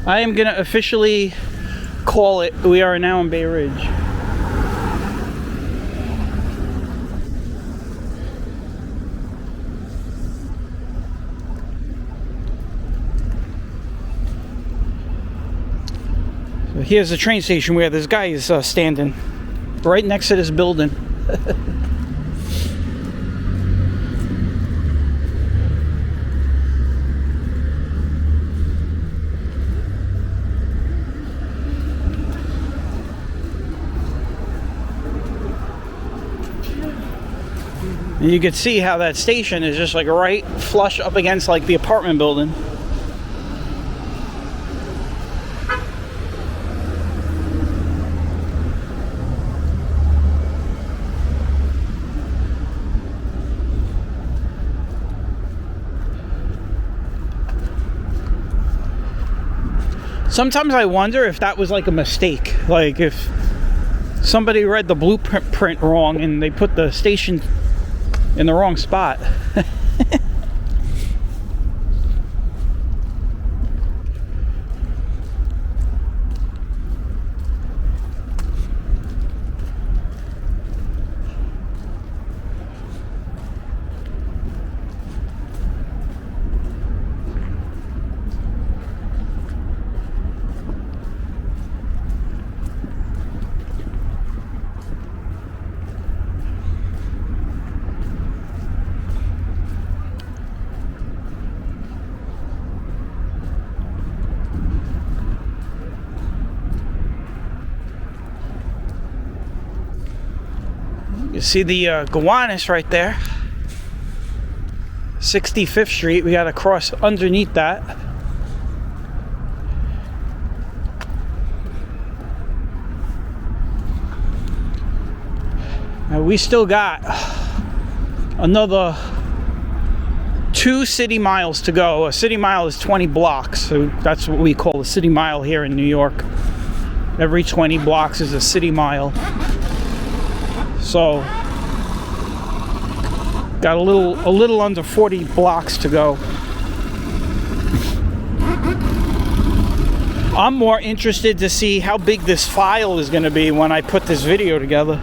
I am gonna officially call it. We are now in Bay Ridge. So here's the train station where this guy is standing, right next to this building. And you can see how that station is just like right flush up against like the apartment building. Sometimes I wonder if that was like a mistake, like if somebody read the blueprint wrong and they put the station in the wrong spot. You see the Gowanus right there, 65th Street. We got to cross underneath that. Now we still got another 2 city miles to go. A city mile is 20 blocks, so that's what we call a city mile here in New York. Every 20 blocks is a city mile. So got a little under 40 blocks to go. I'm more interested to see how big this file is going to be when I put this video together.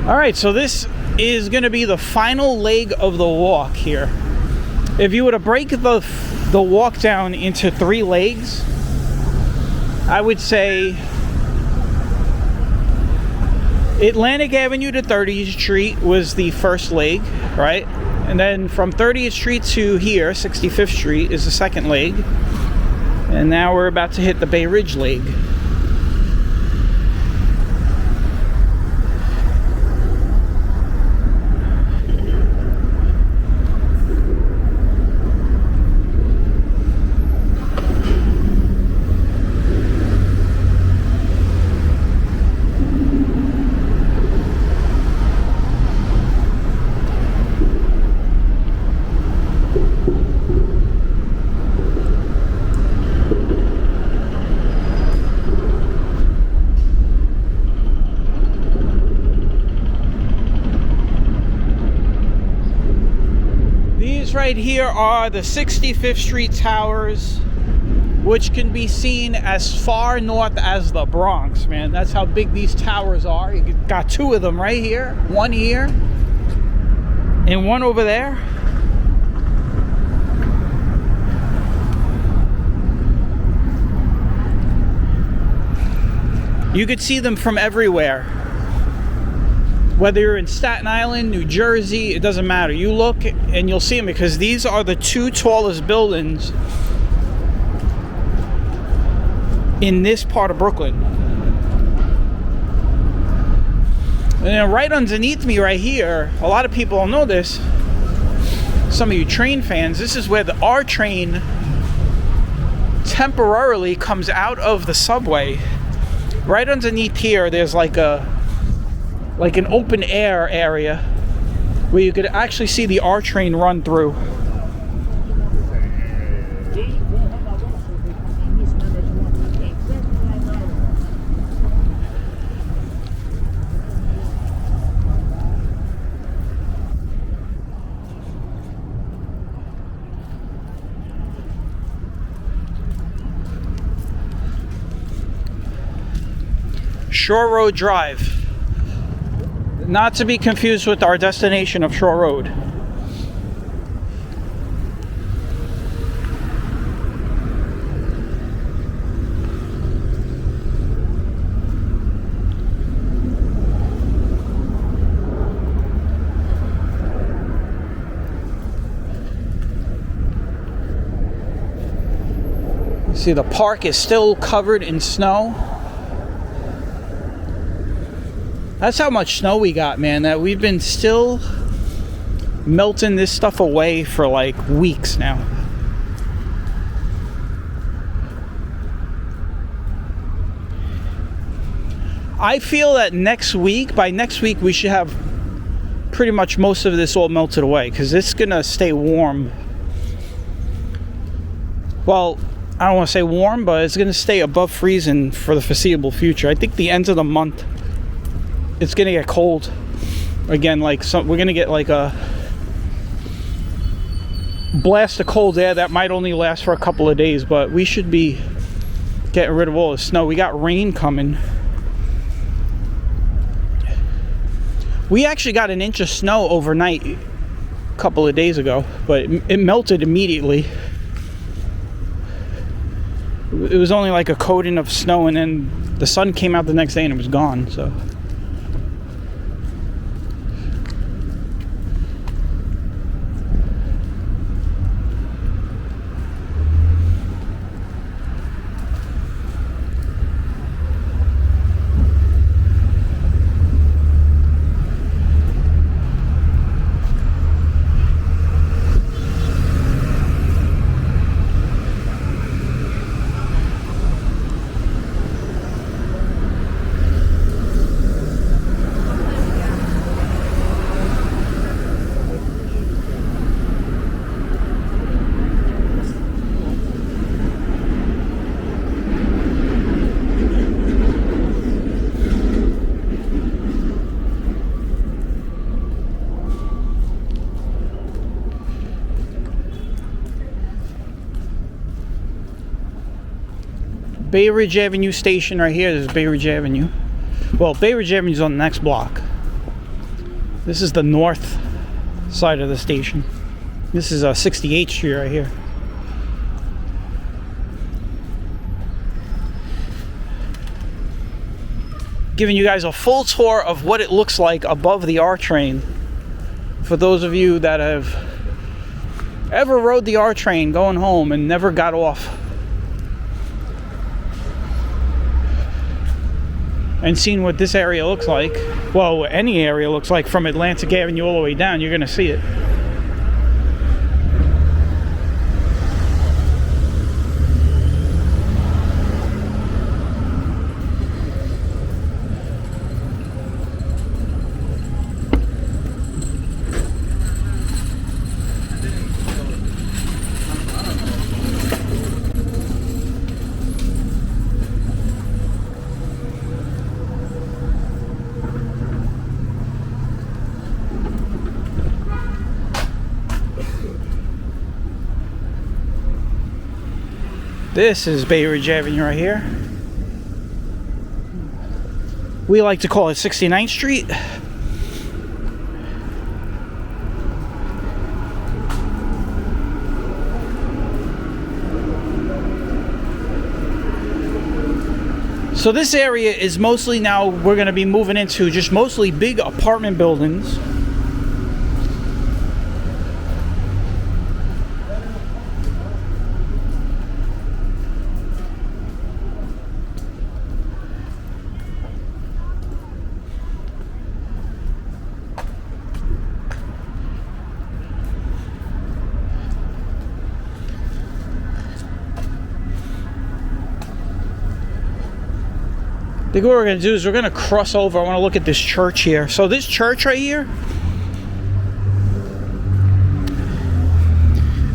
Alright, so this is going to be the final leg of the walk here. If you were to break the walk down into 3 legs, I would say Atlantic Avenue to 30th Street was the first leg, right? And then from 30th Street to here, 65th Street, is the second leg. And now we're about to hit the Bay Ridge leg. Right here are the 65th Street towers, which can be seen as far north as the Bronx, man. That's how big these towers are. You got 2 of them right here, one here and one over there. You could see them from everywhere. Whether you're in Staten Island, New Jersey, it doesn't matter. You look and you'll see them because these are the 2 tallest buildings in this part of Brooklyn. And then right underneath me right here, a lot of people don't know this, some of you train fans, this is where the R train temporarily comes out of the subway. Right underneath here, there's like an open air area where you could actually see the R train run through. Shore Road Drive. Not to be confused with our destination of Shore Road. See, the park is still covered in snow. That's how much snow we got, man, that we've been still melting this stuff away for like weeks now. I feel that by next week, we should have pretty much most of this all melted away, because it's gonna stay warm. Well, I don't want to say warm, but it's going to stay above freezing for the foreseeable future. I think the end of the month, it's going to get cold again. Like we're going to get like a blast of cold air that might only last for a couple of days, but we should be getting rid of all the snow. We got rain coming. We actually got an inch of snow overnight a couple of days ago, but it melted immediately. It was only like a coating of snow, and then the sun came out the next day and it was gone. So Bay Ridge Avenue station right here. There's Bay Ridge Avenue. Well, Bay Ridge Avenue is on the next block. This is the north side of the station. This is 68th Street right here. Giving you guys a full tour of what it looks like above the R train. For those of you that have ever rode the R train going home and never got off and seen what this area looks like, well, any area looks like from Atlantic Avenue all the way down, you're gonna see it. This is Bay Ridge Avenue right here. We like to call it 69th Street. So this area is mostly, now we're going to be moving into just mostly big apartment buildings. I think what we're going to do is we're going to cross over. I want to look at this church here. So this church right here,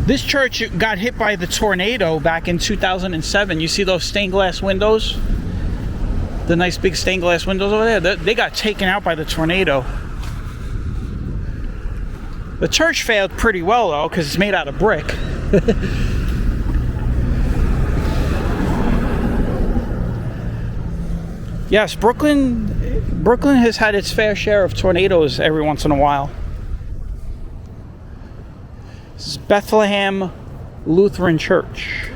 this church got hit by the tornado back in 2007. You see those stained glass windows? The nice big stained glass windows over there? They got taken out by the tornado. The church failed pretty well though, because it's made out of brick. Yes, Brooklyn has had its fair share of tornadoes every once in a while. This is Bethlehem Lutheran Church.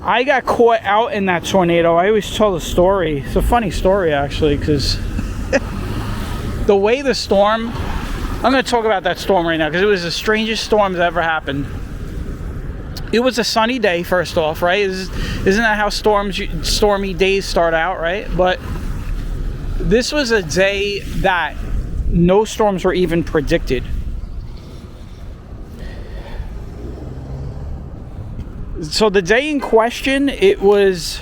I got caught out in that tornado. I always tell the story. It's a funny story, actually, because the way the storm... I'm going to talk about that storm right now, because it was the strangest storm that ever happened. It was a sunny day, first off, right? Isn't that how stormy days start out, right? But this was a day that no storms were even predicted. So the day in question, it was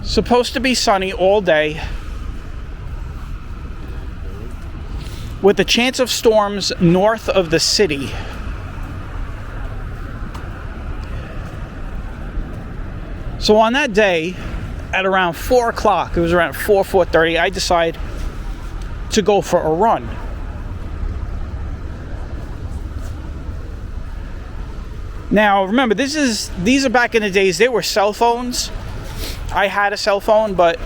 supposed to be sunny all day, with a chance of storms north of the city. So on that day, at around 4 o'clock, it was around 4:30, I decided to go for a run. Now, remember, these are back in the days. There were cell phones. I had a cell phone, but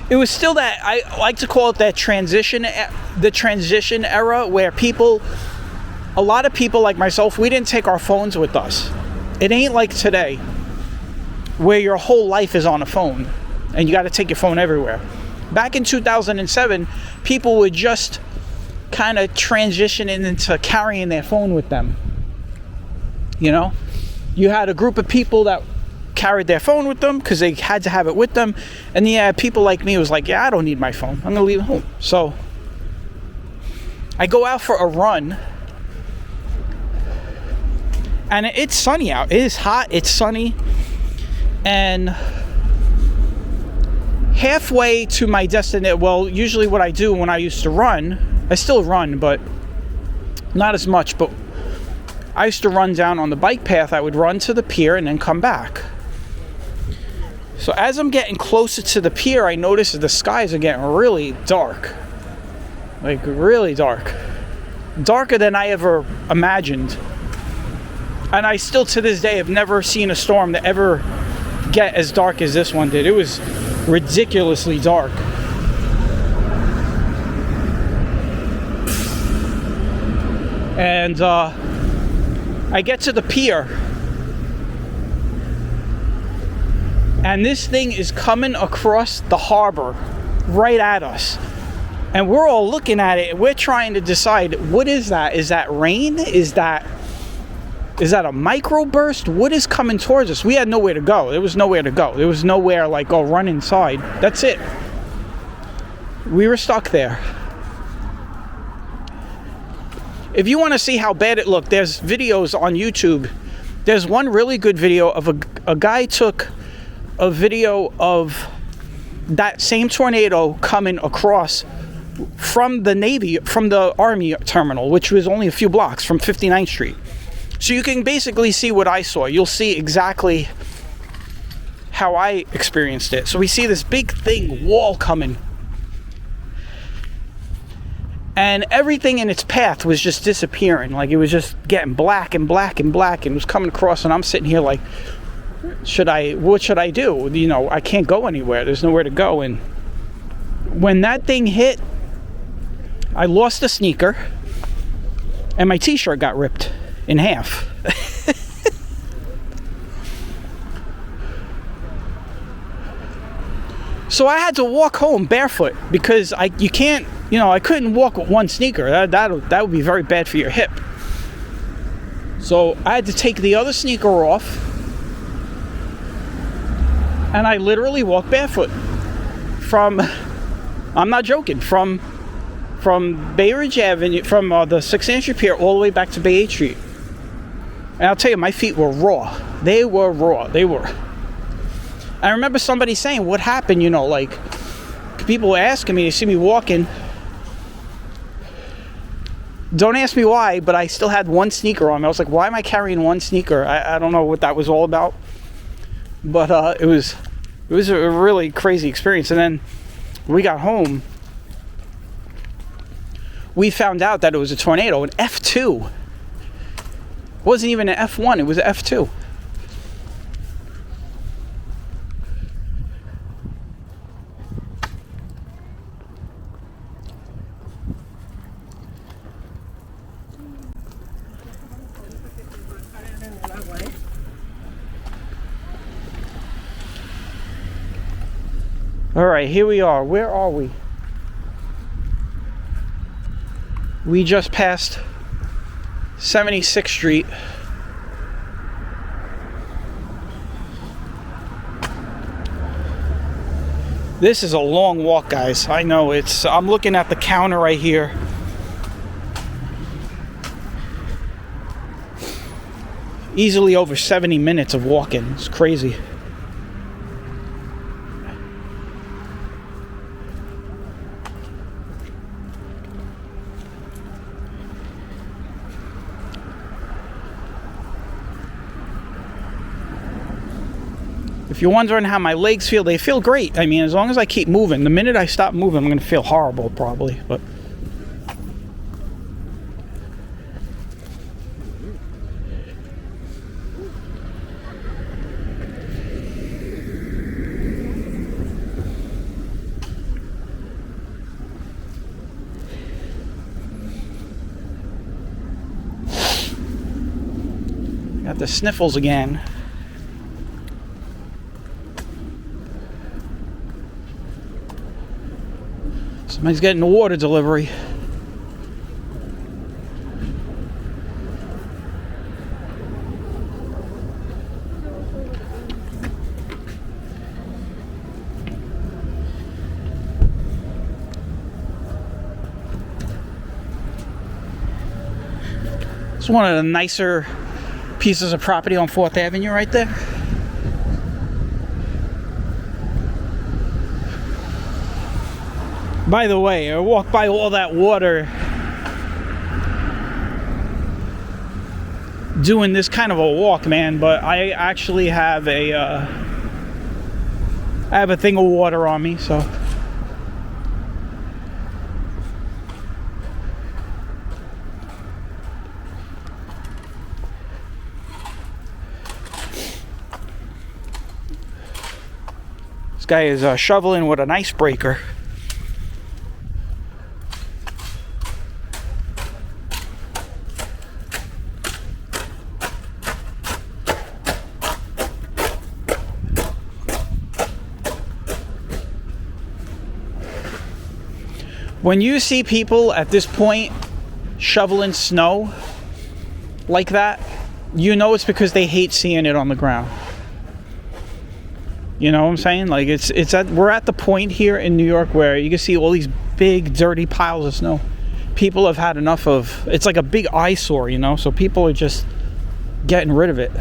it was still that, I like to call it that the transition era, where a lot of people like myself, we didn't take our phones with us. It ain't like today, where your whole life is on a phone, and you got to take your phone everywhere. Back in 2007, people were just kind of transitioning into carrying their phone with them. You know, you had a group of people that carried their phone with them because they had to have it with them, and you had people like me who was like, yeah, I don't need my phone, I'm gonna leave it home. So I go out for a run, and it's sunny out. It is hot, it's sunny, and halfway to my destination, well, usually what I do when I used to run, I still run, but not as much, but I used to run down on the bike path. I would run to the pier and then come back. So as I'm getting closer to the pier, I notice that the skies are getting really dark. Like, really dark. Darker than I ever imagined. And I still, to this day, have never seen a storm that ever get as dark as this one did. It was ridiculously dark. And I get to the pier, and this thing is coming across the harbor right at us, and we're all looking at it. We're trying to decide, what is that? Is that rain? Is that a microburst? What is coming towards us? We had nowhere to go. There was nowhere to go. There was nowhere like, oh, run inside. That's it. We were stuck there. If you want to see how bad it looked, there's videos on YouTube. There's one really good video of a guy took a video of that same tornado coming across from the Army terminal, which was only a few blocks from 59th Street. So you can basically see what I saw. You'll see exactly how I experienced it. So we see this big wall coming, and everything in its path was just disappearing. Like, it was just getting black and black and black, and it was coming across, and I'm sitting here like, what should I do? You know, I can't go anywhere. There's nowhere to go. And when that thing hit, I lost a sneaker, and my t-shirt got ripped in half. So I had to walk home barefoot, because I couldn't walk with one sneaker. That would be very bad for your hip. So I had to take the other sneaker off, and I literally walked barefoot from, I'm not joking, from Bay Ridge Avenue, from the 6th Street Pier all the way back to Bay 8th Street. And I'll tell you, my feet were raw. They were raw. They were. I remember somebody saying, what happened? You know, like, people were asking me, they see me walking. Don't ask me why, but I still had one sneaker on me. I was like, why am I carrying one sneaker? I don't know what that was all about. But it was a really crazy experience. And then we got home. We found out that it was a tornado, an F2. wasn't even an F1, it was an F2. All right, here we are. Where are we? We just passed 76th Street. This is a long walk, guys. I know I'm looking at the counter right here. Easily over 70 minutes of walking. It's crazy. If you're wondering how my legs feel, they feel great. I mean, as long as I keep moving. The minute I stop moving, I'm going to feel horrible, probably. But got the sniffles again. Somebody's getting a water delivery. It's one of the nicer pieces of property on 4th Avenue right there. By the way, I walked by all that water doing this kind of a walk, man, but I actually have I have a thing of water on me, so this guy is shoveling with an icebreaker. When you see people at this point shoveling snow like that, you know it's because they hate seeing it on the ground. You know what I'm saying? Like we're at the point here in New York where you can see all these big dirty piles of snow. People have had enough of, it's like a big eyesore, you know, so people are just getting rid of it.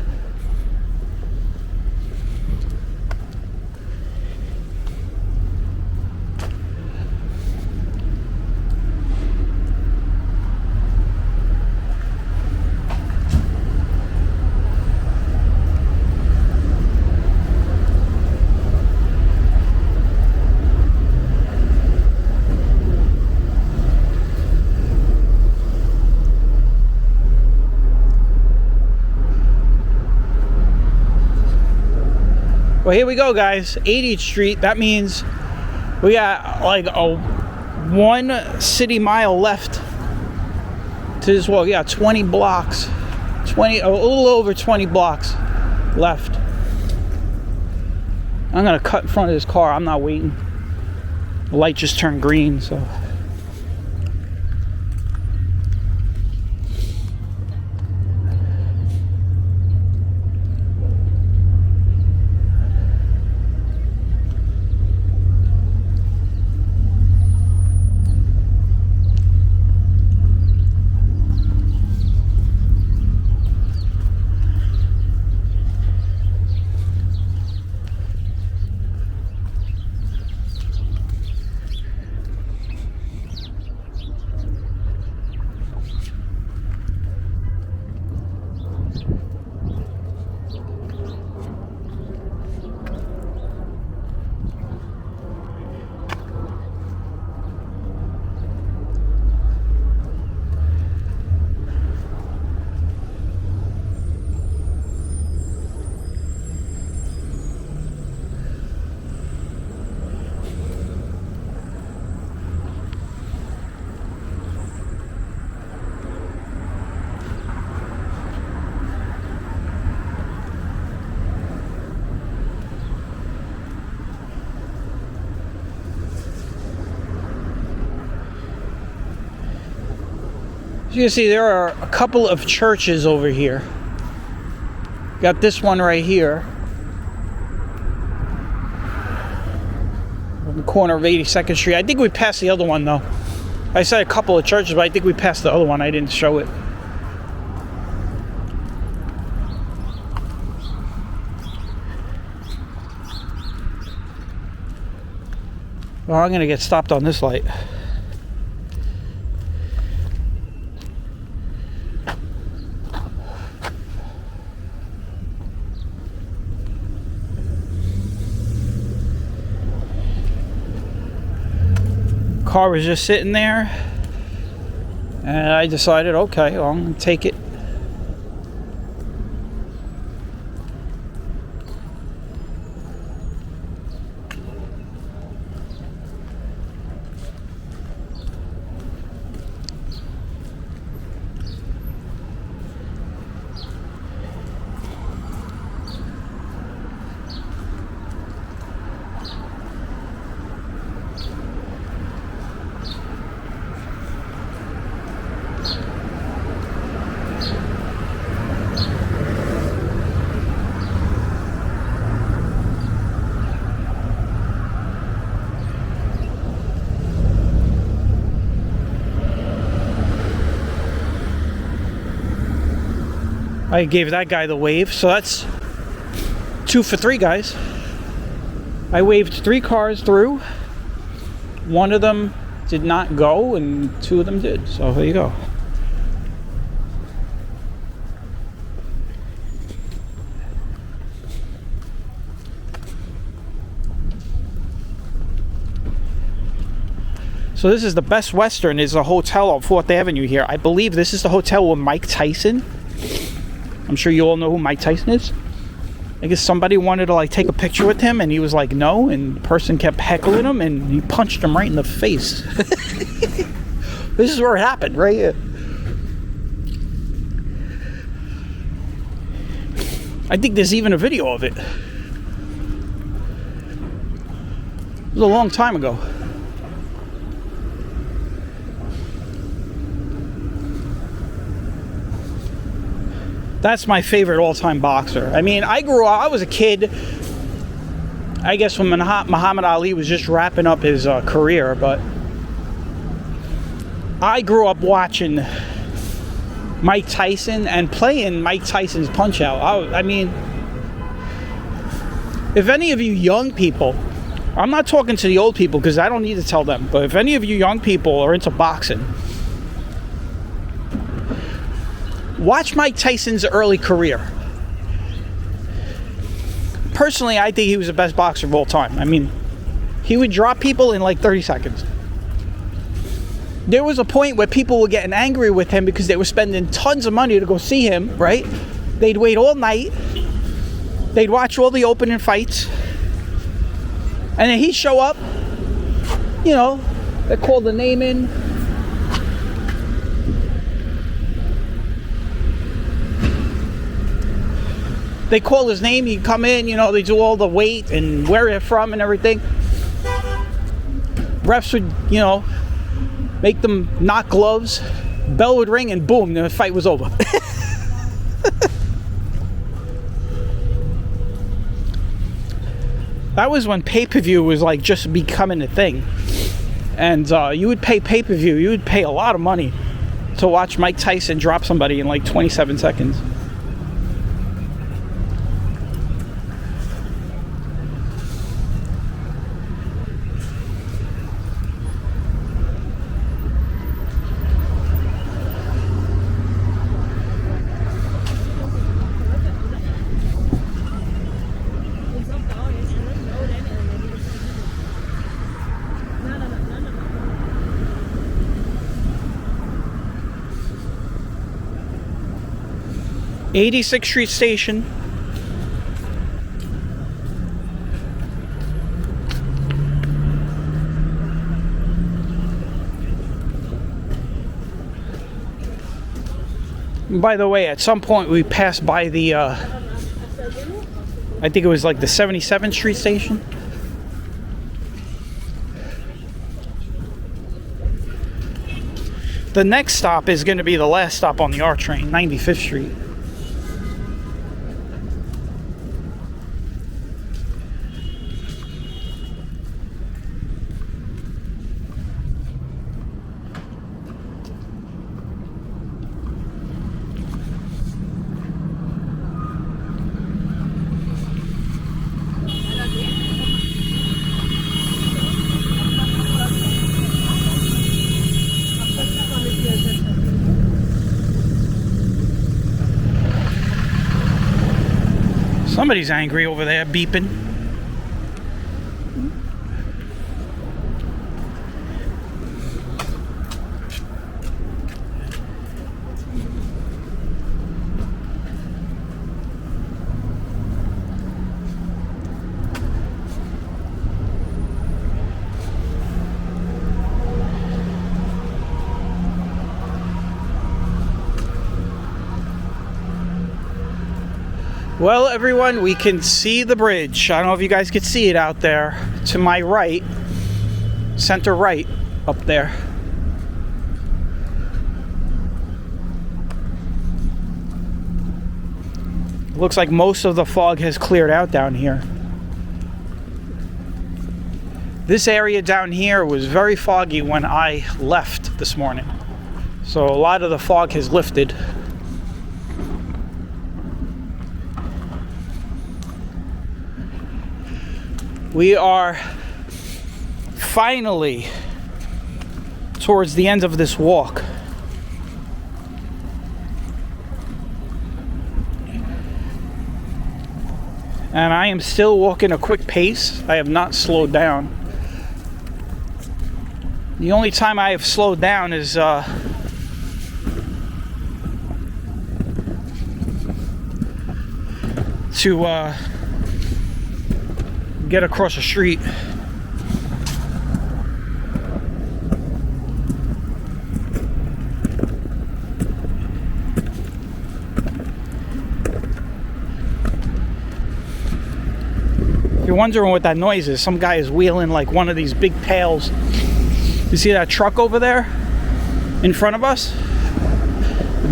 Well, here we go, guys. 80th Street. That means we got like a 1 city mile left to this walk. Yeah, 20 blocks. A little over 20 blocks left. I'm gonna cut in front of this car. I'm not waiting. The light just turned green, so. As you can see, there are a couple of churches over here. Got this one right here. On the corner of 82nd Street. I think we passed the other one, though. I said a couple of churches, but I think we passed the other one. I didn't show it. Well, I'm going to get stopped on this light. Car was just sitting there, and I decided, okay, well, I'm going to take it. I gave that guy the wave, so that's 2 for 3, guys. I waved 3 cars through. One of them did not go, and 2 of them did. So there you go. So this is the Best Western. Is a hotel on 4th Avenue here. I believe this is the hotel with Mike Tyson. I'm sure you all know who Mike Tyson is. I guess somebody wanted to like take a picture with him, and he was like, no, and the person kept heckling him, and he punched him right in the face. This is where it happened, right here. I think there's even a video of it. It was a long time ago. That's my favorite all-time boxer. I mean, I was a kid, I guess, when Muhammad Ali was just wrapping up his career, but I grew up watching Mike Tyson and playing Mike Tyson's Punch-Out. I mean, if any of you young people, I'm not talking to the old people because I don't need to tell them, but if any of you young people are into boxing, watch Mike Tyson's early career. Personally, I think he was the best boxer of all time. I mean, he would drop people in like 30 seconds. There was a point where people were getting angry with him because they were spending tons of money to go see him, right? They'd wait all night. They'd watch all the opening fights. And then he'd show up. You know, they call the name in. They call his name, he'd come in, you know, they do all the weight and where they're from and everything. Refs would, you know, make them knock gloves. Bell would ring and boom, the fight was over. That was when pay-per-view was like just becoming a thing. And you would pay pay-per-view, you would pay a lot of money to watch Mike Tyson drop somebody in like 27 seconds. '86th Street Station. By the way, at some point we passed by the, I think it was like the 77th Street Station. The next stop is going to be the last stop on the R train, 95th Street. Somebody's angry over there, beeping. Well, everyone, we can see the bridge. I don't know if you guys can see it out there. To my right, center right, up there. Looks like most of the fog has cleared out down here. This area down here was very foggy when I left this morning. So a lot of the fog has lifted. We are finally towards the end of this walk. And I am still walking a quick pace. I have not slowed down. The only time I have slowed down is to get across the street. If you're wondering what that noise is, some guy is wheeling like one of these big pails. You see that truck over there in front of us?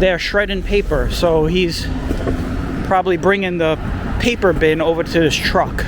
They're shredding paper, so he's probably bringing the paper bin over to this truck.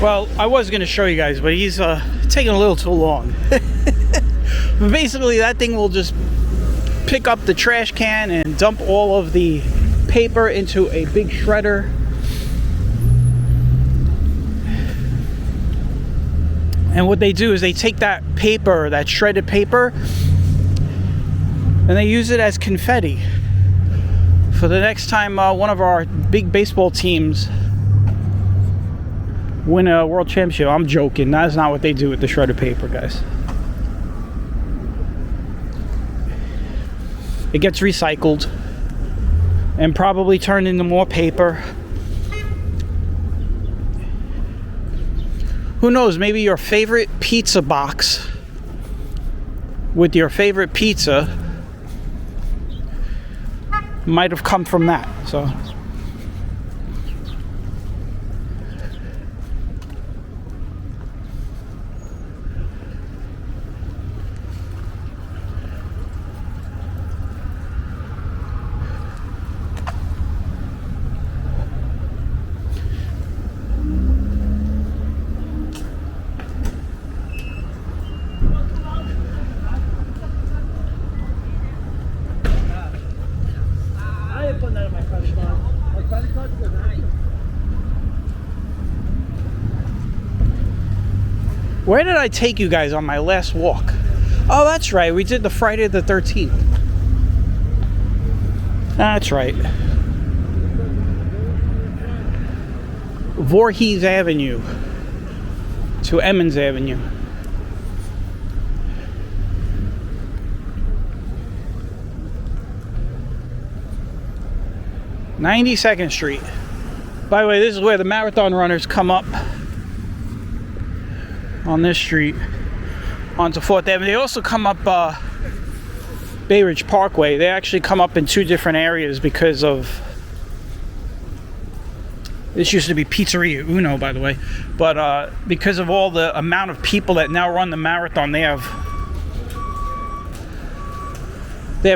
Well, I was going to show you guys, but he's taking a little too long. But basically, that thing will just pick up the trash can and dump all of the paper into a big shredder. And what they do is they take that paper, that shredded paper, and they use it as confetti. For the next time one of our big baseball teams win a world championship. I'm joking. That's not what they do with the shredded paper, guys. It gets recycled and probably turned into more paper. Who knows, maybe your favorite pizza box with your favorite pizza might have come from that. So where did I take you guys on my last walk? Oh, that's right. We did the Friday the 13th. That's right. Voorhees Avenue to Emmons Avenue. (92nd Street). By the way, this is where the marathon runners come up on this street onto 4th Avenue. They also come up Bay Ridge Parkway. They actually come up in two different areas because of... This used to be Pizzeria Uno, by the way. But because of all the amount of people that now run the marathon, they have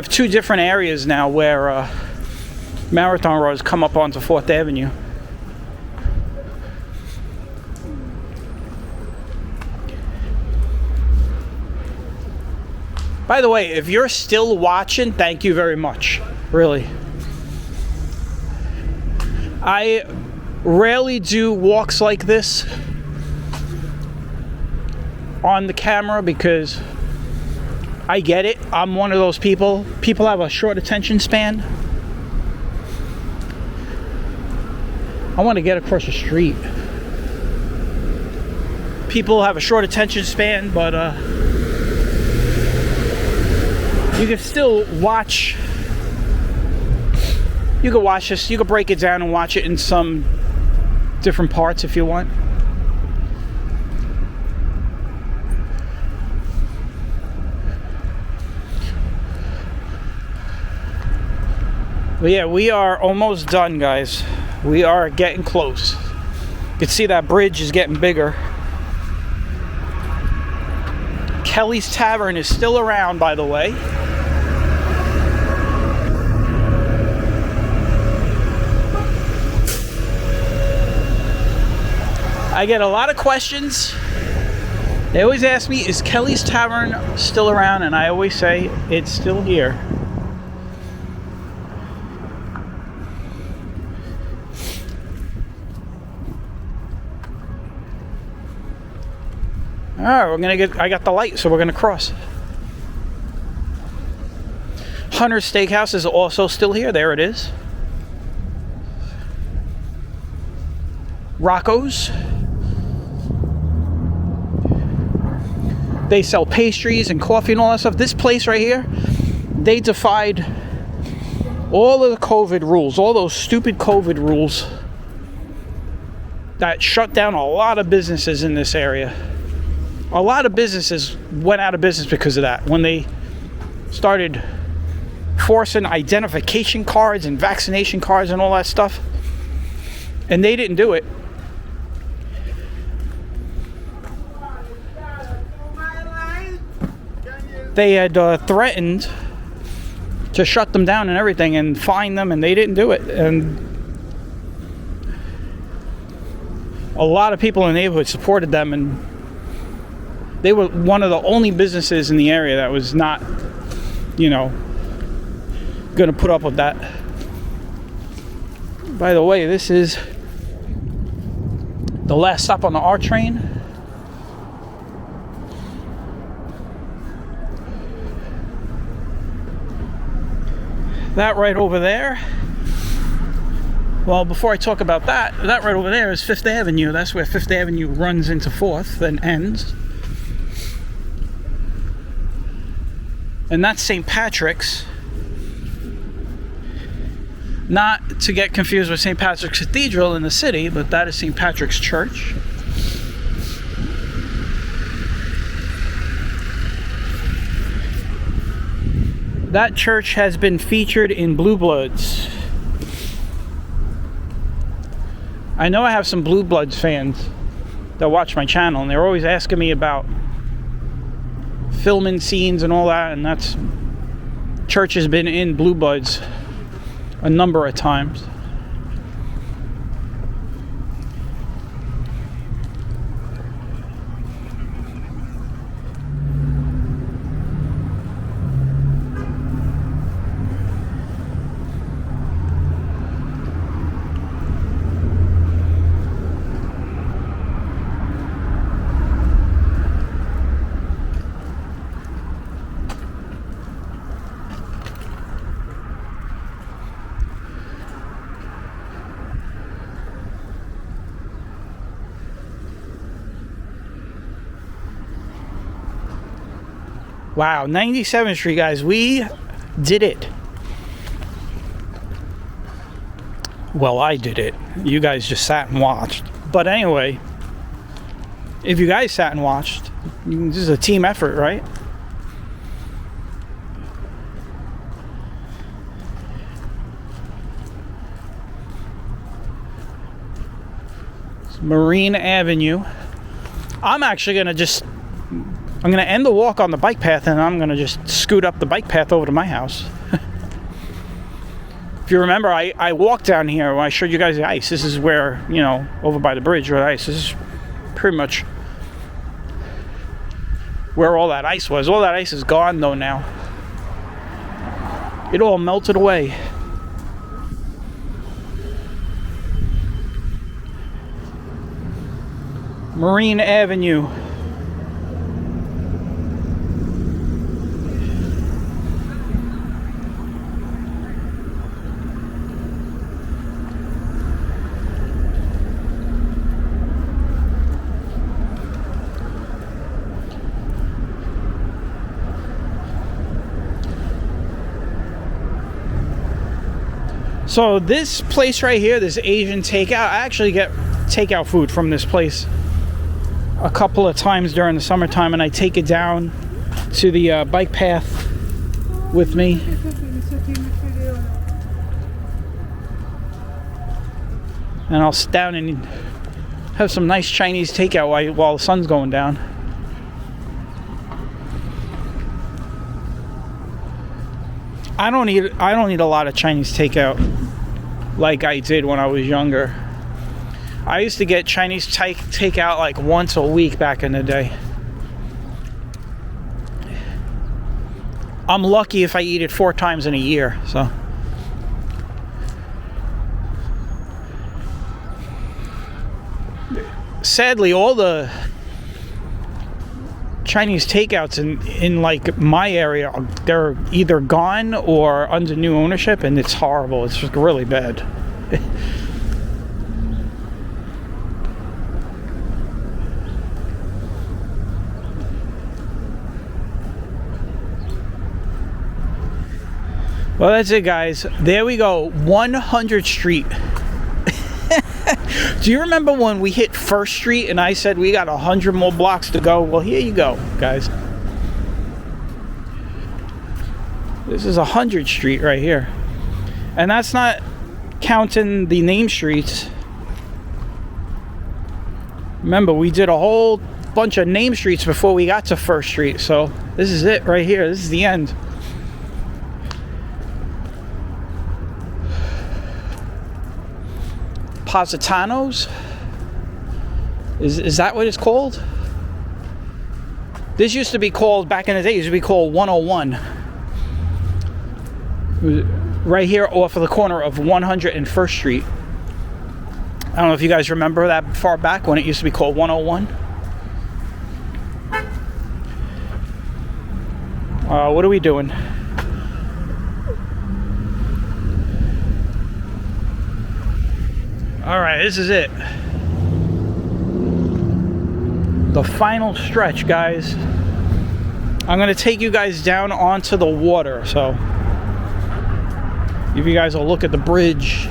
two different areas now where marathon runners come up onto 4th Avenue. By the way, if you're still watching, thank you very much. Really. I rarely do walks like this on the camera because I get it. I'm one of those people. People have a short attention span. I want to get across the street. People have a short attention span, but you can still watch. You can watch this. You can break it down and watch it in some different parts if you want. But yeah, we are almost done, guys. We are getting close. You can see that bridge is getting bigger. Kelly's Tavern is still around, by the way. I get a lot of questions. They always ask me, is Kelly's Tavern still around? And I always say, it's still here. Alright, I got the light, so we're gonna cross. Hunter's Steakhouse is also still here. There it is. Rocco's. They sell pastries and coffee and all that stuff. This place right here, they defied all of the COVID rules, all those stupid COVID rules that shut down a lot of businesses in this area. A lot of businesses went out of business because of that. When they started forcing identification cards and vaccination cards and all that stuff. And they didn't do it. They had threatened to shut them down and everything and fine them, and they didn't do it. And a lot of people in the neighborhood supported them, and they were one of the only businesses in the area that was not, going to put up with that. By the way, this is the last stop on the R train. That right over there. Well, before I talk about that right over there is 5th Avenue. That's where 5th Avenue runs into 4th and ends. And that's St. Patrick's. Not to get confused with St. Patrick's Cathedral in the city, but that is St. Patrick's Church. That church has been featured in Blue Bloods. I know I have some Blue Bloods fans that watch my channel, and they're always asking me about filming scenes and all that, and that's church has been in Blue Bloods a number of times. Wow, 97th Street, guys. We did it. Well, I did it. You guys just sat and watched. But anyway, if you guys sat and watched, this is a team effort, right? It's Marine Avenue. I'm actually going to I'm going to end the walk on the bike path, and I'm going to just scoot up the bike path over to my house. If you remember, I walked down here when I showed you guys the ice. This is where, you know, over by the bridge where the ice. This is pretty much where all that ice was. All that ice is gone, though, now. It all melted away. Marine Avenue. So this place right here, this Asian takeout, I actually get takeout food from this place a couple of times during the summertime, and I take it down to the bike path with me. And I'll sit down and have some nice Chinese takeout while the sun's going down. I don't eat a lot of Chinese takeout like I did when I was younger. I used to get Chinese takeout like once a week back in the day. I'm lucky if I eat it 4 times in a year, so. Sadly, all the Chinese takeouts in like my area, they're either gone or under new ownership, and it's horrible. It's just really bad. Well, that's it, guys. There we go. 100th Street. Do you remember when we hit 1st Street and I said we got 100 more blocks to go? Well, here you go, guys. This is 100th Street right here. And that's not counting the name streets. Remember, we did a whole bunch of name streets before we got to 1st Street. So this is it right here. This is the end. Positanos? Is that what it's called? This used to be called, back in the day, it used to be called 101. Right here off of the corner of 101st Street. I don't know if you guys remember that far back when it used to be called 101. What are we doing? Alright, this is it. The final stretch, guys. I'm going to take you guys down onto the water, so give you guys a look at the bridge.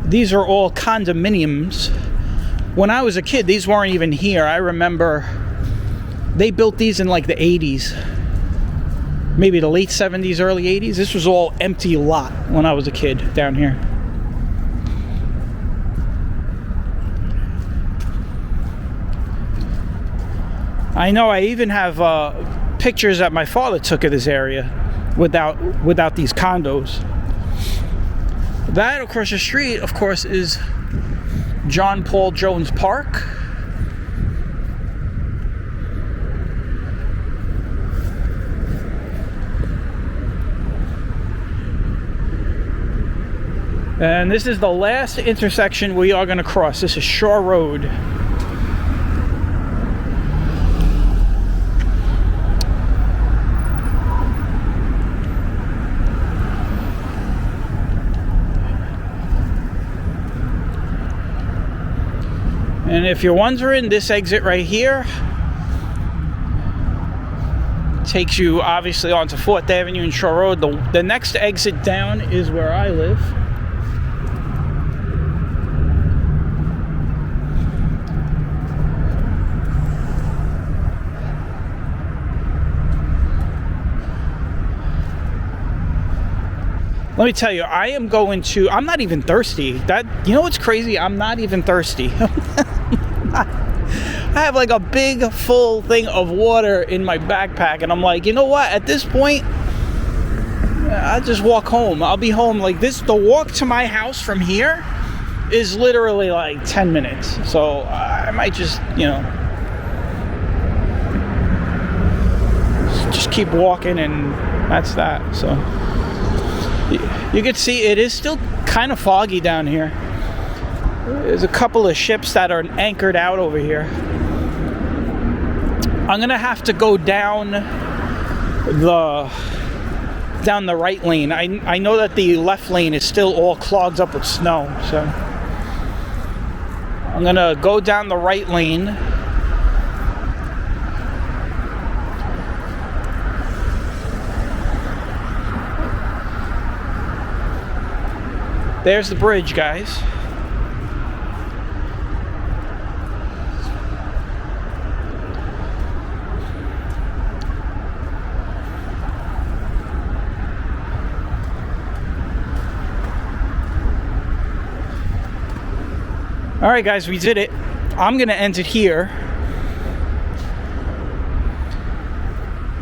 These are all condominiums. When I was a kid, these weren't even here. I remember they built these in like the 80s. Maybe the late 70s, early 80s. This was all empty lot when I was a kid down here. I know I even have pictures that my father took of this area without these condos. That across the street, of course, is John Paul Jones Park. And this is the last intersection we are going to cross. This is Shore Road. And if you're wondering, this exit right here takes you obviously onto 4th Avenue and Shore Road. The next exit down is where I live. Let me tell you, I'm not even thirsty. You know what's crazy? I'm not even thirsty. I have like a big full thing of water in my backpack, and I'm like, you know what? At this point, I'll just walk home. I'll be home like this. The walk to my house from here is literally like 10 minutes. So I might just, just keep walking, and that's that. So you can see it is still kind of foggy down here. There's a couple of ships that are anchored out over here. I'm gonna have to go down the right lane. I know that the left lane is still all clogged up with snow, so I'm gonna go down the right lane. There's the bridge, guys. All right, guys, we did it. I'm gonna end it here.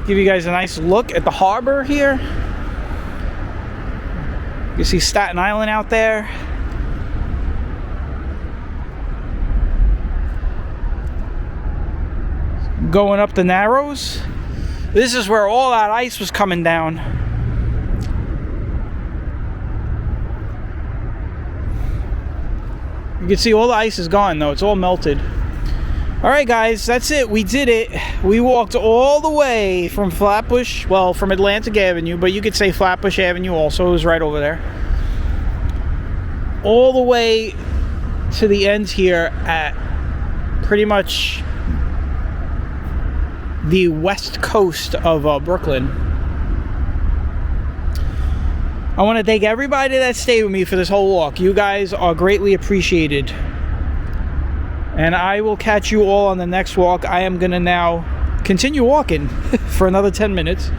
Give you guys a nice look at the harbor here. You see Staten Island out there. Going up the Narrows. This is where all that ice was coming down. You can see all the ice is gone though, it's all melted. Alright guys, that's it, we did it. We walked all the way from Flatbush, well, from Atlantic Avenue, but you could say Flatbush Avenue also, it was right over there. All the way to the end here at pretty much the west coast of Brooklyn. I want to thank everybody that stayed with me for this whole walk. You guys are greatly appreciated. And I will catch you all on the next walk. I am going to now continue walking for another 10 minutes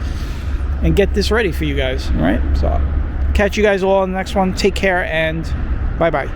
and get this ready for you guys. All right? So, catch you guys all on the next one. Take care and bye-bye.